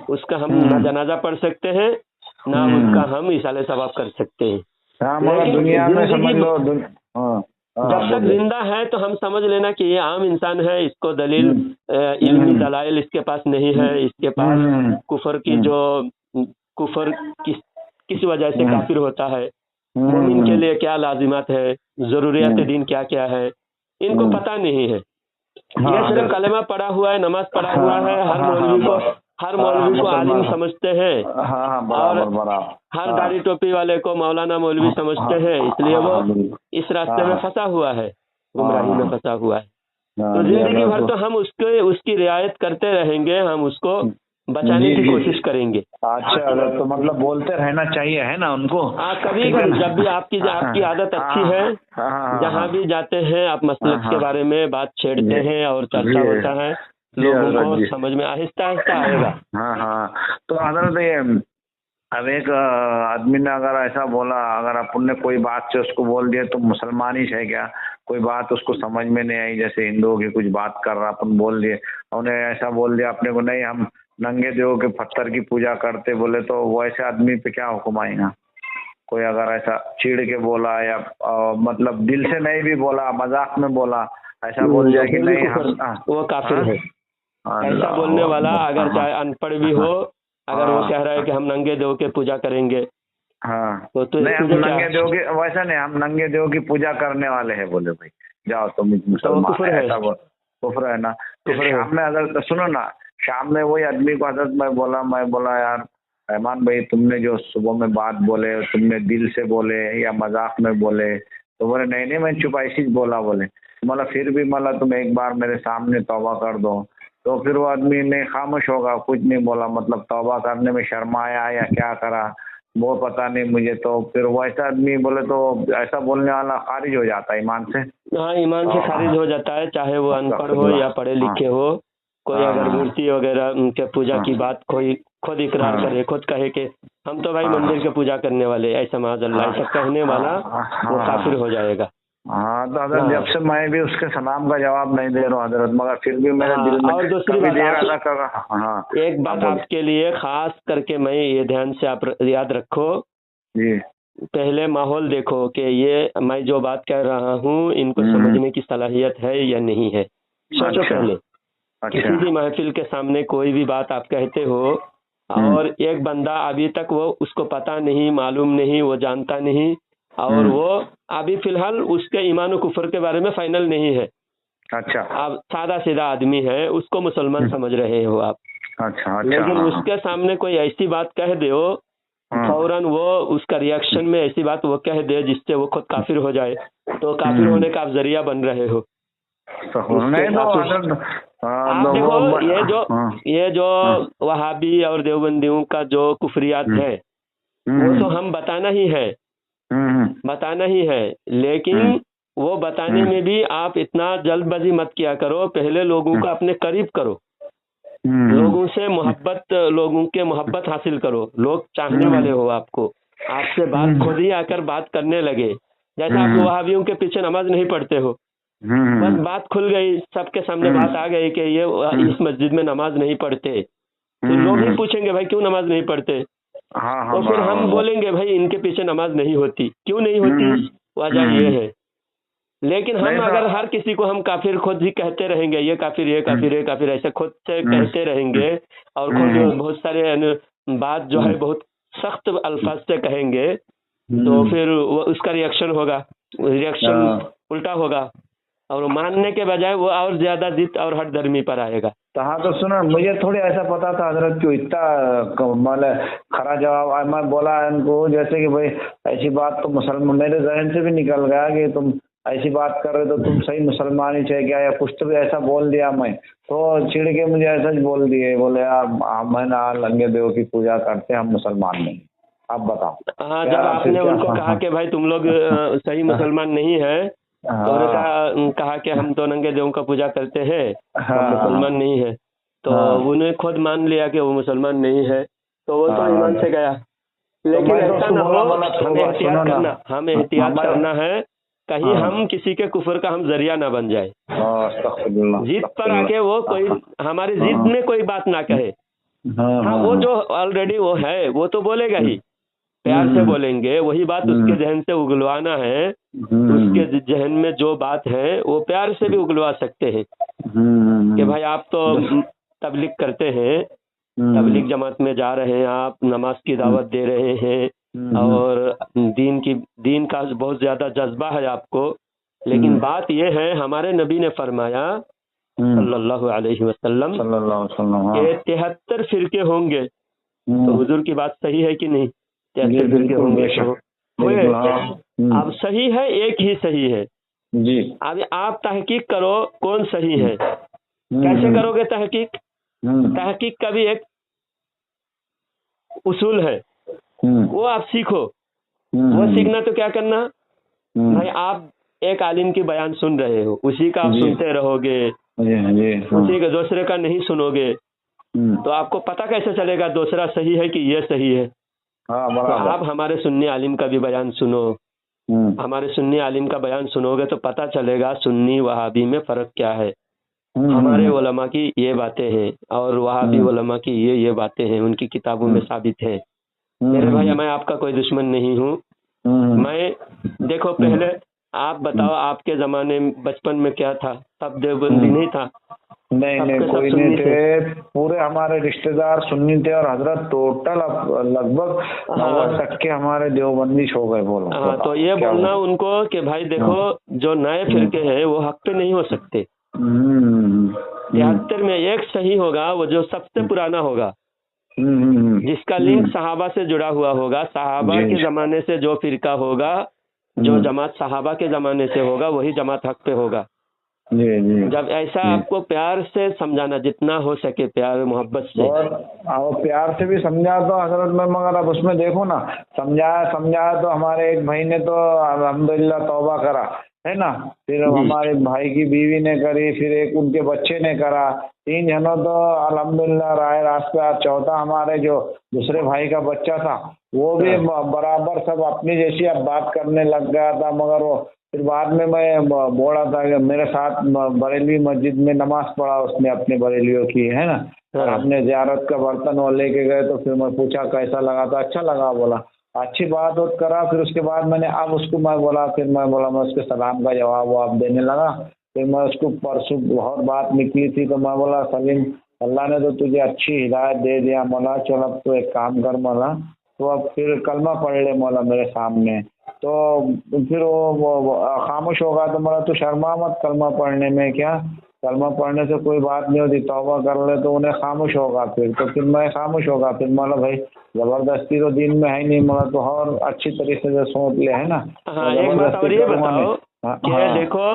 उसका हम ना जनाजा पढ़ सकते हैं, ना उसका हम इसाले सवाब कर सकते हैं। हाँ मगर लेकिन दुनिया में समझ जिंदगी लो जब तक जिंदा है तो हम समझ लेना कि ये आम इंसान है, इसको दलील इल्मी दलाइल इसके पास नहीं है, इसके पास कुफर की जो कुफर किस वजह से काफिर होता है, मोमिन के लिए क्या लाजिमात है, जरूरियात दीन क्या क्या है, इनको पता नहीं है। ये सिर्फ कलमा पढ़ा हुआ है, नमाज पढ़ा हुआ है, हर मौलवी को आलिम समझते हैं और हर दाढ़ी टोपी वाले को मौलाना मौलवी समझते हैं, इसलिए वो इस रास्ते में फंसा हुआ है, गुमराही में फंसा हुआ है। तो जिंदगी भर तो हम उसकी रियायत करते रहेंगे, हम उसको बचाने की कोशिश करेंगे। अच्छा तो मतलब बोलते रहना चाहिए है ना उनको? कभी जब भी आपकी आदत अच्छी है, जहाँ भी जाते हैं आप मसलक के बारे में बात छेड़ते हैं और चर्चा होता है, लोगों को समझ में आहिस्ता आहिस्ता आएगा। हाँ तो हजरत ये अब एक आदमी ने अगर ऐसा बोला, अगर अपन ने कोई बात से उसको बोल दिया तो मुसलमान ही है क्या? कोई बात उसको समझ में नहीं आई, जैसे हिंदुओं की कुछ बात कर रहा, अपन बोल दिए, उन्हें ऐसा बोल दिया अपने को, नहीं हम नंगे देव के पत्थर की पूजा करते बोले, तो वो ऐसे आदमी पे क्या हुक्म आएगा? कोई अगर ऐसा चिढ़ के बोला या मतलब दिल से नहीं भी बोला, मजाक में बोला, ऐसा बोल दिया कि नहीं वो काफिर है। ऐसा बोलने वाला अगर चाहे अनपढ़ भी हो, अगर वो कह रहा है कि हम नंगे देव के पूजा करेंगे, तो नहीं हम नंगे देव के, वैसा नहीं, हम नंगे देव की पूजा करने वाले हैं, बोले भाई जाओ तुम मुसलमान है, ऐसा कुफ्र है ना। शाम में अगर सुनो ना, शाम में वही आदमी को हजरत मैं बोला यार रहमान भाई, तुमने जो सुबह में बात बोले, तुमने दिल से बोले या मजाक में बोले? तो बोले नहीं मैं छुपाई बोला, बोले मतलब फिर भी मतलब तुम एक बार मेरे सामने तौबा कर दो। तो फिर वो आदमी ने खामोश होगा, कुछ नहीं बोला, मतलब तौबा करने में शर्माया या क्या करा वो पता नहीं मुझे। तो फिर वो ऐसा आदमी बोले तो ऐसा बोलने वाला खारिज हो जाता है ईमान से? हाँ, ईमान से खारिज हो जाता है, चाहे वो अनपढ़ हो या पढ़े लिखे हो। कोई अगर मूर्ति वगैरह उनके पूजा की बात कोई खुद इकरार करे, खुद कहे कि हम तो भाई मंदिर की पूजा करने वाले, ऐसा माज़अल्लाह ऐसा कहने वाला वो काफिर हो जाएगा। हाँ तो हजरत जब से मैं भी उसके सलाम का जवाब नहीं दे रहा हूँ हजरत, मगर फिर भी मेरे दिल में और दूसरी बात एक बात आपके लिए खास करके मैं ये ध्यान से आप याद रखो जी, पहले माहौल देखो कि ये मैं जो बात कह रहा हूँ इनको समझने की सलाहियत है या नहीं है। सोचो पहले, किसी भी महफिल के सामने कोई भी बात आप कहते हो और एक बंदा अभी तक वो उसको पता नहीं, मालूम नहीं, वो जानता नहीं और वो अभी फिलहाल उसके ईमान और कुफर के बारे में फाइनल नहीं है। अच्छा, आप सादा सीधा आदमी है, उसको मुसलमान समझ रहे हो आप। अच्छा, लेकिन उसके सामने कोई ऐसी बात कह दो, फौरन वो उसका रिएक्शन में ऐसी बात वो कह दे जिससे वो खुद काफिर हो जाए, तो काफिर होने का आप जरिया बन रहे हो। आप देखो ये जो वहाबी और देवबंदियों का जो कुफरियात है वो तो हम बताना ही है, लेकिन वो बताने में भी आप इतना जल्दबाजी मत किया करो। पहले लोगों को अपने करीब करो, लोगों से मोहब्बत, लोगों के मोहब्बत हासिल करो, लोग चाहने वाले हो आपको, आपसे बात खुद ही आकर बात करने लगे। जैसा आप वहाबियों के पीछे नमाज नहीं पढ़ते हो, बस बात खुल गई, सबके सामने बात आ गई कि ये इस मस्जिद में नमाज नहीं पढ़ते, तो लोग ही पूछेंगे भाई क्यों नमाज नहीं पढ़ते? तो फिर हम बोलेंगे भाई इनके पीछे नमाज नहीं होती। क्यों नहीं होती? वजह ये है। लेकिन हम अगर हर किसी को हम काफिर खुद ही कहते रहेंगे, ये काफिर, ये काफिर, ये काफिर, ऐसे खुद से कहते रहेंगे और खुद बहुत सारे बात जो है बहुत सख्त अल्फाज से कहेंगे, तो फिर उसका रिएक्शन उल्टा होगा। और मानने के बजाय वो और ज्यादा जिद और हठधर्मी पर आएगा। तो हाँ, तो सुनो, मुझे थोड़ी ऐसा पता था हजरत क्यों इतना मतलब खरा जवाब मैं बोला इनको, जैसे कि भाई ऐसी बात तो मुसलमान, मेरे जहन से भी निकल गया कि तुम ऐसी बात कर रहे तो तुम सही मुसलमान ही चाहिए क्या, या कुछ तो भी ऐसा बोल दिया मैं, तो चिढ़ के मुझे ऐसा ही बोल दिए, बोले यार मैं ना नंगे देव की पूजा करते, हम मुसलमान नहीं। आप बताओ। हाँ, जब आपने उनको कहा कि भाई तुम लोग सही मुसलमान नहीं है, तो उन्होंने कहा कि हम तो नंगे देवों का पूजा करते हैं, हम मुसलमान नहीं है, तो उन्हें खुद मान लिया कि वो मुसलमान नहीं है, तो वो तो ईमान से गया। लेकिन ऐसा ना हो, हमें एहतियात करना, हमें एहतियात करना है, कहीं हम किसी के कुफर का हम जरिया ना बन जाए। जिद पर आके वो कोई हमारी जिद में कोई बात ना कहे। हाँ, वो जो ऑलरेडी वो है वो तो बोलेगा ही, प्यार से बोलेंगे, वही बात उसके जहन से उगलवाना है। उसके जहन में जो बात है वो प्यार से भी उगलवा सकते हैं कि भाई आप तो तबलीग करते हैं, तबलीग जमात में जा रहे हैं, आप नमाज की दावत दे रहे हैं और दीन का बहुत ज्यादा जज्बा है आपको, लेकिन बात यह है हमारे नबी ने फरमाया सल्लल्लाहु अलैहि वसल्लम के 73 फिरके होंगे। तो हुजूर की बात सही है कि नहीं? 73 फिरके होंगे तो अब सही है, एक ही सही है जी। अब आप तहकीक करो कौन सही है, कैसे करोगे तहकीक? तहकीक का भी एक उसूल है, वो आप सीखो। वो सीखना तो क्या करना भाई, आप एक आलिम की बयान सुन रहे हो, उसी का आप सुनते रहोगे, उसी का दूसरे का नहीं सुनोगे, तो आपको पता कैसे चलेगा दूसरा सही है कि ये सही है? तो आप हमारे सुन्नी आलिम का भी बयान सुनो, हमारे सुन्नी आलिम का बयान सुनोगे तो पता चलेगा सुन्नी वहाबी में फर्क क्या है। हमारे उलमा की ये बातें हैं और वहाबी उलमा की ये बातें हैं, उनकी किताबों में साबित है। मेरे भाई, मैं आपका कोई दुश्मन नहीं हूँ। मैं देखो, पहले आप बताओ, आपके जमाने में बचपन में क्या था? तब देवबंदी नहीं था? नहीं, कोई नहीं थे, पूरे हमारे रिश्तेदार सुन्नी थे और हजरत टोटल लगभग 90% हमारे देवबंदी हो गए। बोलो। हाँ, तो ये बोलना उनको कि भाई देखो, जो नए फिरके हैं वो हक पे नहीं हो सकते। 73 में एक सही होगा, वो जो सबसे पुराना होगा, जिसका लिंक सहाबा से जुड़ा हुआ होगा, सहाबा के जमाने से जो फिरका होगा, जो जमात सहाबा के जमाने से होगा, वही जमात हक पे होगा। जब ऐसा आपको प्यार से समझाना, जितना हो सके प्यार मोहब्बत से, और प्यार से भी समझा तो हजरत में, मगर अब उसमें देखो ना, समझाया तो हमारे एक भाई ने तो अल्हम्दुलिल्लाह तौबा करा है ना, फिर हमारे भाई की बीवी ने करी, फिर एक उनके बच्चे ने करा, 3 जनों तो अल्हम्दुलिल्लाह राय रास्ता। चौथा हमारे जो दूसरे भाई का बच्चा था वो भी बराबर सब अपनी जैसी अब बात करने लग गया था। मगर वो फिर बाद में मैं बोला था कि मेरे साथ बरेली मस्जिद में नमाज पढ़ा उसने, अपने बरेलियों की है ना, और अपने ज़ियारत का बर्तन वो लेके गए, तो फिर मैं पूछा कैसा लगा, तो अच्छा लगा, बोला अच्छी बात हो करा। फिर उसके बाद मैंने अब उसको मैं बोला मैं उसके सलाम का जवाब देने लगा। फिर मैं उसको परसों बहुत बात निकली थी, तो मैं बोला सलीम, अल्लाह ने तो तुझे अच्छी हिदायत दे दिया मौला, चल अब तो एक काम कर मौला, तो अब फिर कलमा पढ़ ले मौला मेरे सामने। तो फिर वो खामोश होगा, तो मौला तू शर्मा मत कलमा पढ़ने में, क्या कलमा पढ़ने से कोई बात नहीं होती, तौबा कर ले तो उन्हें खामोश होगा। फिर मैं खामोश होगा, फिर मौला भाई जबरदस्ती तो दिन में है नहीं मौला, तो और अच्छी तरीके से सोच ले, है ना। हाँ, एक बात और ये बताओ कि देखो,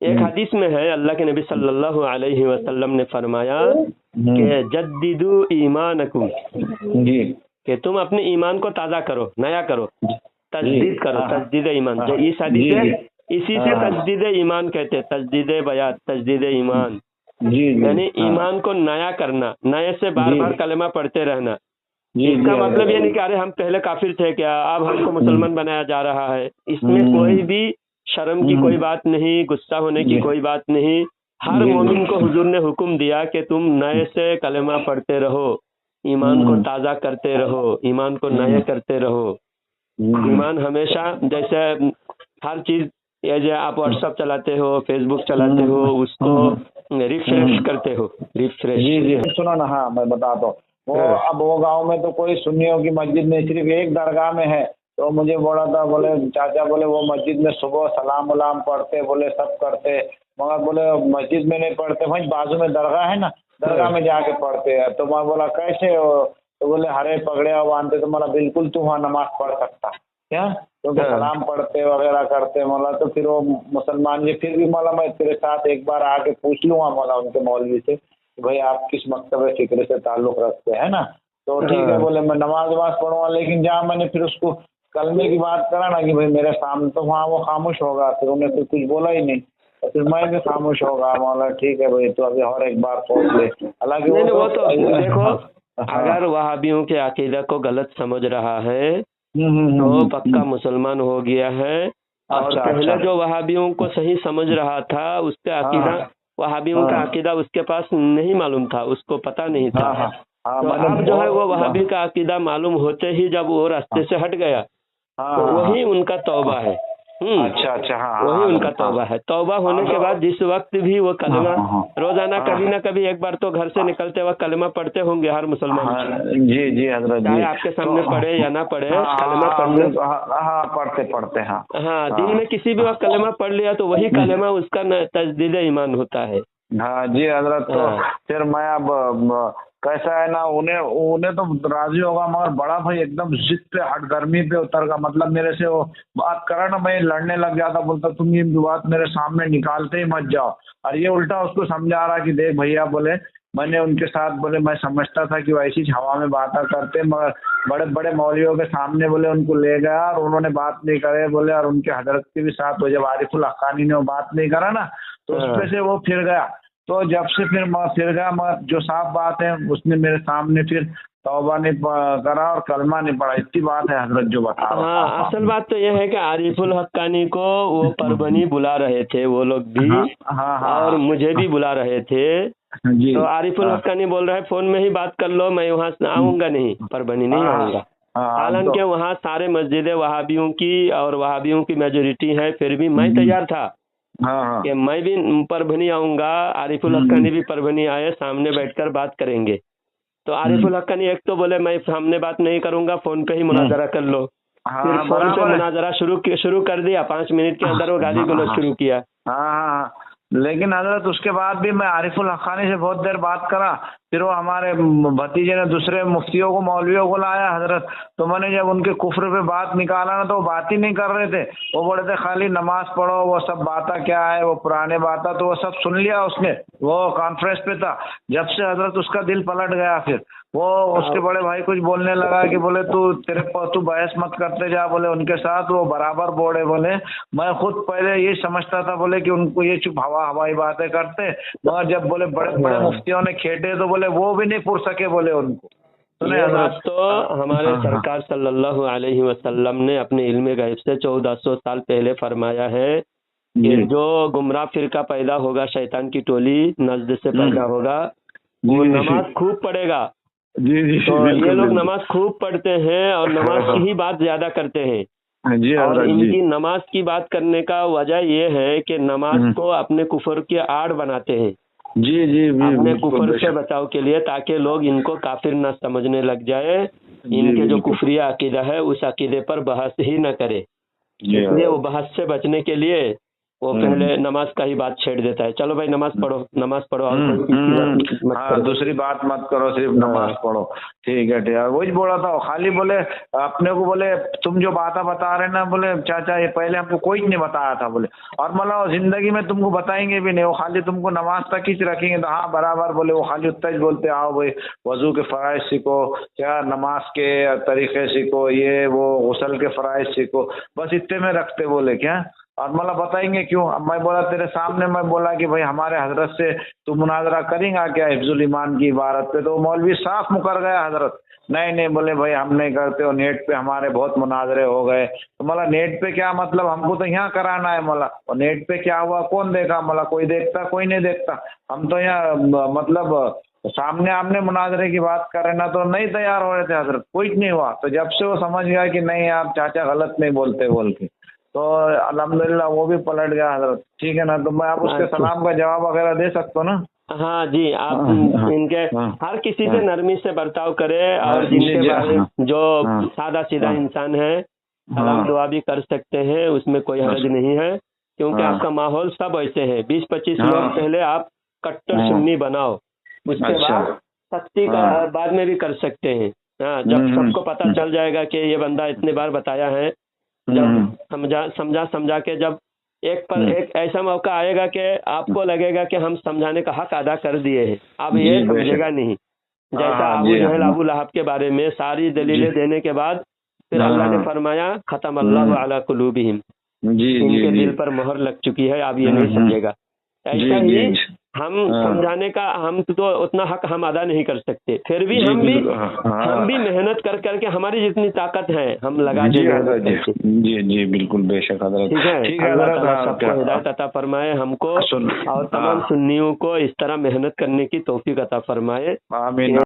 एक हदीस में है, अल्लाह के नबी सल्लल्लाहु अलैहि वसल्लम ने फरमाया कि जद्दिदु ईमानकुम, जी, कि तुम अपने ईमान को ताज़ा करो, नया करो, तजदीद करो, तजदीद ईमान। इस हदीस से, इसी से तजदीद ईमान कहते हैं, तजदीद बयात, तजदीद ईमान, यानी ईमान को नया करना, नए से बार बार कलमा पढ़ते रहना। इसका मतलब ये नहीं कि अरे हम पहले काफिर थे क्या, अब हमको मुसलमान बनाया जा रहा है। इसमें कोई भी शर्म की कोई बात नहीं, गुस्सा होने की कोई बात नहीं। हर मोमिन को हुजूर ने हुक्म दिया कि तुम नए से कलमा पढ़ते रहो, ईमान को ताज़ा करते रहो, ईमान को नया करते रहो। ईमान हमेशा, जैसे हर चीज, ये जो आप व्हाट्सएप चलाते हो, फेसबुक चलाते हो, उसको रिफ्रेश करते हो, रिफ्रेश। जी, सुनो ना, हाँ मैं बताता हूँ। वो अब वो गांव में तो कोई सुन्नियों की मस्जिद नहीं, सिर्फ एक दरगाह में है। तो मुझे बोला था, बोले चाचा, बोले वो मस्जिद में सुबह सलाम वलाम पढ़ते, बोले सब करते, मगर बोले मस्जिद में नहीं पढ़ते, वहीं बाजू में दरगाह है ना, दरगाह में जाके पढ़ते हैं। तो मैं बोला कैसे हो, तो बोले हरे पगड़े बांधते, तो मला बिल्कुल तू वहाँ नमाज पढ़ सकता क्या, क्योंकि सलाम पढ़ते वगैरह करते मला। तो फिर वो मुसलमान जी, फिर भी मला मैं तेरे साथ एक बार आके पूछ लूंगा मला उनके मौलवी से कि भाई आप किस मकतब फिक्र से ताल्लुक रखते हैं ना। तो ठीक है बोले, मैं नमाज वमाज पढ़ूंगा। लेकिन जहाँ मैंने फिर उसको कलमे की बात करा ना कि भाई मेरे सामने, तो वहाँ वो खामोश होगा, फिर उन्हें फिर कुछ बोला ही नहीं, तो फिर मैं भी खामोश होगा। मौला ठीक है भाई, तो अभी और एक बार सोच ले। हालांकि वो तो देखो, अगर वहाबियों के अकीदा को गलत समझ रहा है तो पक्का मुसलमान हो गया है। और पहले जो वहाबियों को सही समझ रहा था उसका अकीदा, वहाबियों का अकीदा उसके पास नहीं मालूम था, उसको पता नहीं था। तो अब जो है वो वहाबी का अकीदा मालूम होते ही जब वो रास्ते से हट गया तो वही उनका तौबा है। अच्छा हाँ, वही उनका तौबा है। तौबा होने के बाद जिस वक्त भी वो कलमा रोजाना कभी ना कभी एक बार तो घर से निकलते वक्त कलमा पढ़ते होंगे हर मुसलमान। जी जी हजरत, चाहे आपके सामने पढ़े या ना पढ़े, कलमा पढ़ने पढ़ते हाँ, दिन में किसी भी वक्त कलमा पढ़ लिया तो वही कलमा उसका तजदीद ईमान होता है। हाँ जी हजरत। तो फिर मैं अब कैसा है ना, उन्हें तो राजी होगा, मगर बड़ा भाई एकदम जिद पे हट गर्मी पे उतर का, मतलब मेरे से वो बात करा ना, मैं लड़ने लग जाता, बोलता तुम ये बात मेरे सामने निकालते ही मत जाओ। और ये उल्टा उसको समझा रहा कि देख भैया, बोले मैंने उनके साथ, बोले मैं समझता था कि वैसी हवा में बातें करते, मगर बड़े बड़े मौलवियों के सामने बोले उनको ले गया और उन्होंने बात नहीं करे बोले, और उनके हजरत के भी साथ हो, जब आरिफुल हक्कानी ने वो बात नहीं करा ना तो उसपे से वो फिर गया। तो जब से फिर मैं फिर गया, मगर जो साफ बात है उसने मेरे सामने फिर तौबा नहीं करा और कलमा नहीं पढ़ा, इतनी बात है हजरत जो बता रहा। हाँ, असल बात तो यह है कि आरिफुल हक्कानी को वो परभनी बुला रहे थे वो लोग भी। और मुझे भी बुला रहे थे। तो आरिफुल हक्कानी बोल रहा है फोन में ही बात कर लो, मैं वहाँ आऊंगा नहीं, परभनी नहीं आऊंगा। हालांकि वहाँ सारे मस्जिदें वहाबियों की और वहाबियों की मेजोरिटी है, फिर भी मैं तैयार था कि मैं भी परभनी आऊंगा, आरिफुल हक्कानी भी परभनी आए, सामने बैठकर बात करेंगे। तो आरिफुल हक्कानी एक तो बोले मैं सामने बात नहीं करूंगा, फोन पे ही मुनाजरा कर लो। फिर फोन पे मुनाजरा शुरू कर दिया, 5 मिनट के अंदर वो गाली गलौज शुरू किया। लेकिन हजरत उसके बाद भी मैं आरिफुल हक्कानी से बहुत देर बात करा। फिर वो हमारे भतीजे ने दूसरे मुफ्तियों को, मौलवियों को लाया हजरत। तो मैंने जब उनके कुफ्र पे बात निकाला ना तो वो बात ही नहीं कर रहे थे, वो बोले थे खाली नमाज पढ़ो, वो सब बातें क्या है, वो पुराने बातें, तो वो सब सुन लिया उसने, वो कॉन्फ्रेंस पे था। जब से हजरत उसका दिल पलट गया, फिर वो उसके बड़े भाई कुछ बोलने लगा कि बोले तू बहस मत करते जा, बोले उनके साथ वो बराबर बोले। बोले मैं खुद पहले ये समझता था बोले कि उनको ये चुप हवाई बातें करते, मगर जब बोले बड़े बड़े मुफ्तियों ने खेटे तो बोले वो भी नहीं पुर सके बोले उनको। ये बात तो हमारे सरकार सल्लल्लाहु अलैहि वसल्लम ने अपने इल्म गैब से 1400 साल पहले फरमाया है कि जो गुमराह फिरका पैदा होगा, शैतान की टोली नजद से पैदा होगा, वो नमाज खूब पढ़ेगा। तो ये लोग नमाज खूब पढ़ते हैं और नमाज की ही बात ज्यादा करते हैं। और इनकी नमाज की बात करने का वजह ये है कि नमाज को अपने कुफर की आड़ बनाते हैं। अपने कुफर से बचाव के लिए, ताकि लोग इनको काफिर न समझने लग जाए, इनके जो कुफरिया अकीदा है उस अकीदे पर बहस ही न करे। इसलिए वो बहस से बचने के लिए वो पहले नमाज का ही बात छेड़ देता है। चलो भाई नमाज पढ़ो और दूसरी बात मत करो, सिर्फ नमाज पढ़ो। ठीक है वही बोला था, खाली बोले अपने को, बोले तुम जो बातें बता रहे ना, बोले चाचा ये पहले हमको कोई नहीं बताया था बोले, और मतलब जिंदगी में तुमको बताएंगे भी नहीं, वो खाली तुमको नमाज तक ही रखेंगे। तो हाँ बराबर बोले, वो खाली उतना ही बोलते आओ भाई वजू के फ़राइज़ सीखो, क्या नमाज के तरीके सीखो, ये वो गुस्ल के फ़राइज़ सीखो, बस इतने में रखते बोले क्या। और मतलब बताएंगे क्यों। अब मैं बोला तेरे सामने, मैं बोला कि भाई हमारे हजरत से तू मुनाजरा करेंगा क्या हिफ्जुल ईमान की इबारत पे, तो मौलवी साफ मुकर गया हजरत, नहीं बोले भाई हम नहीं करते, और नेट पे हमारे बहुत मुनाजरे हो गए। तो मतलब नेट पे क्या मतलब, हमको तो यहाँ कराना है मला, और नेट पे क्या हुआ कौन देखा, मला कोई देखता कोई नहीं देखता, हम तो यहाँ मतलब सामने आमने मुनाजरे की बात कर रहे ना, तो नहीं तैयार हो रहे थे हजरत, कोई नहीं हुआ। तो जब से वो समझ गया कि नहीं आप चाचा गलत नहीं बोलते बोल के, तो अल्हम्दुलिल्लाह वो भी पलट गया हजरत। ठीक है ना, तो मैं आप उसके सलाम का जवाब वगैरह दे सकता हूँ ना। हाँ जी, आप इनके हर किसी से नरमी से बर्ताव करें, और जिनके बारे जो सादा सीधा इंसान है सलाम दुआ भी कर सकते हैं, उसमें कोई हर्ज नहीं है। क्योंकि हाँ। आपका माहौल सब ऐसे है। 20-25 हाँ। लोग पहले आप कट्टर हाँ। सुन्नी बनाओ, उसके अच्छा। बाद सख्ती का हाँ। बाद में भी कर सकते हैं। हाँ, जब सबको पता चल जाएगा कि ये बंदा इतने बार बताया है, जब समझा के जब एक ऐसा मौका आएगा कि आपको लगेगा कि हम समझाने का हक अदा कर दिए हैं, अब ये जी, समझेगा नहीं। जैसा हाँ, अबू जी, जहल हाँ। अबू लहब के बारे में सारी दलीलें देने के बाद फिर हाँ, अल्लाह ने हाँ। फरमाया खतम अल्लाहु अला कुलूबिहिम, जी जी इनके जी दिल पर मोहर लग चुकी है, अब ये नहीं समझेगा। जी, ऐसा जी, ही जी। हम हाँ। समझाने का हम तो उतना हक हम अदा नहीं कर सकते, फिर भी जी, हम हाँ। भी मेहनत कर करके हमारी जितनी ताकत है हम लगा जी दें हजरत मेहनत करके। जी, जी जी बिल्कुल बेशक हजरत। ठीक है अल्लाह हजरत, ताला हाँ, सबको क्या- हिदायत अता फरमाए, हमको सुन- और तमाम हाँ। सुन्नियों को इस तरह मेहनत करने की तौफीक अता फरमाए। आमीन। कि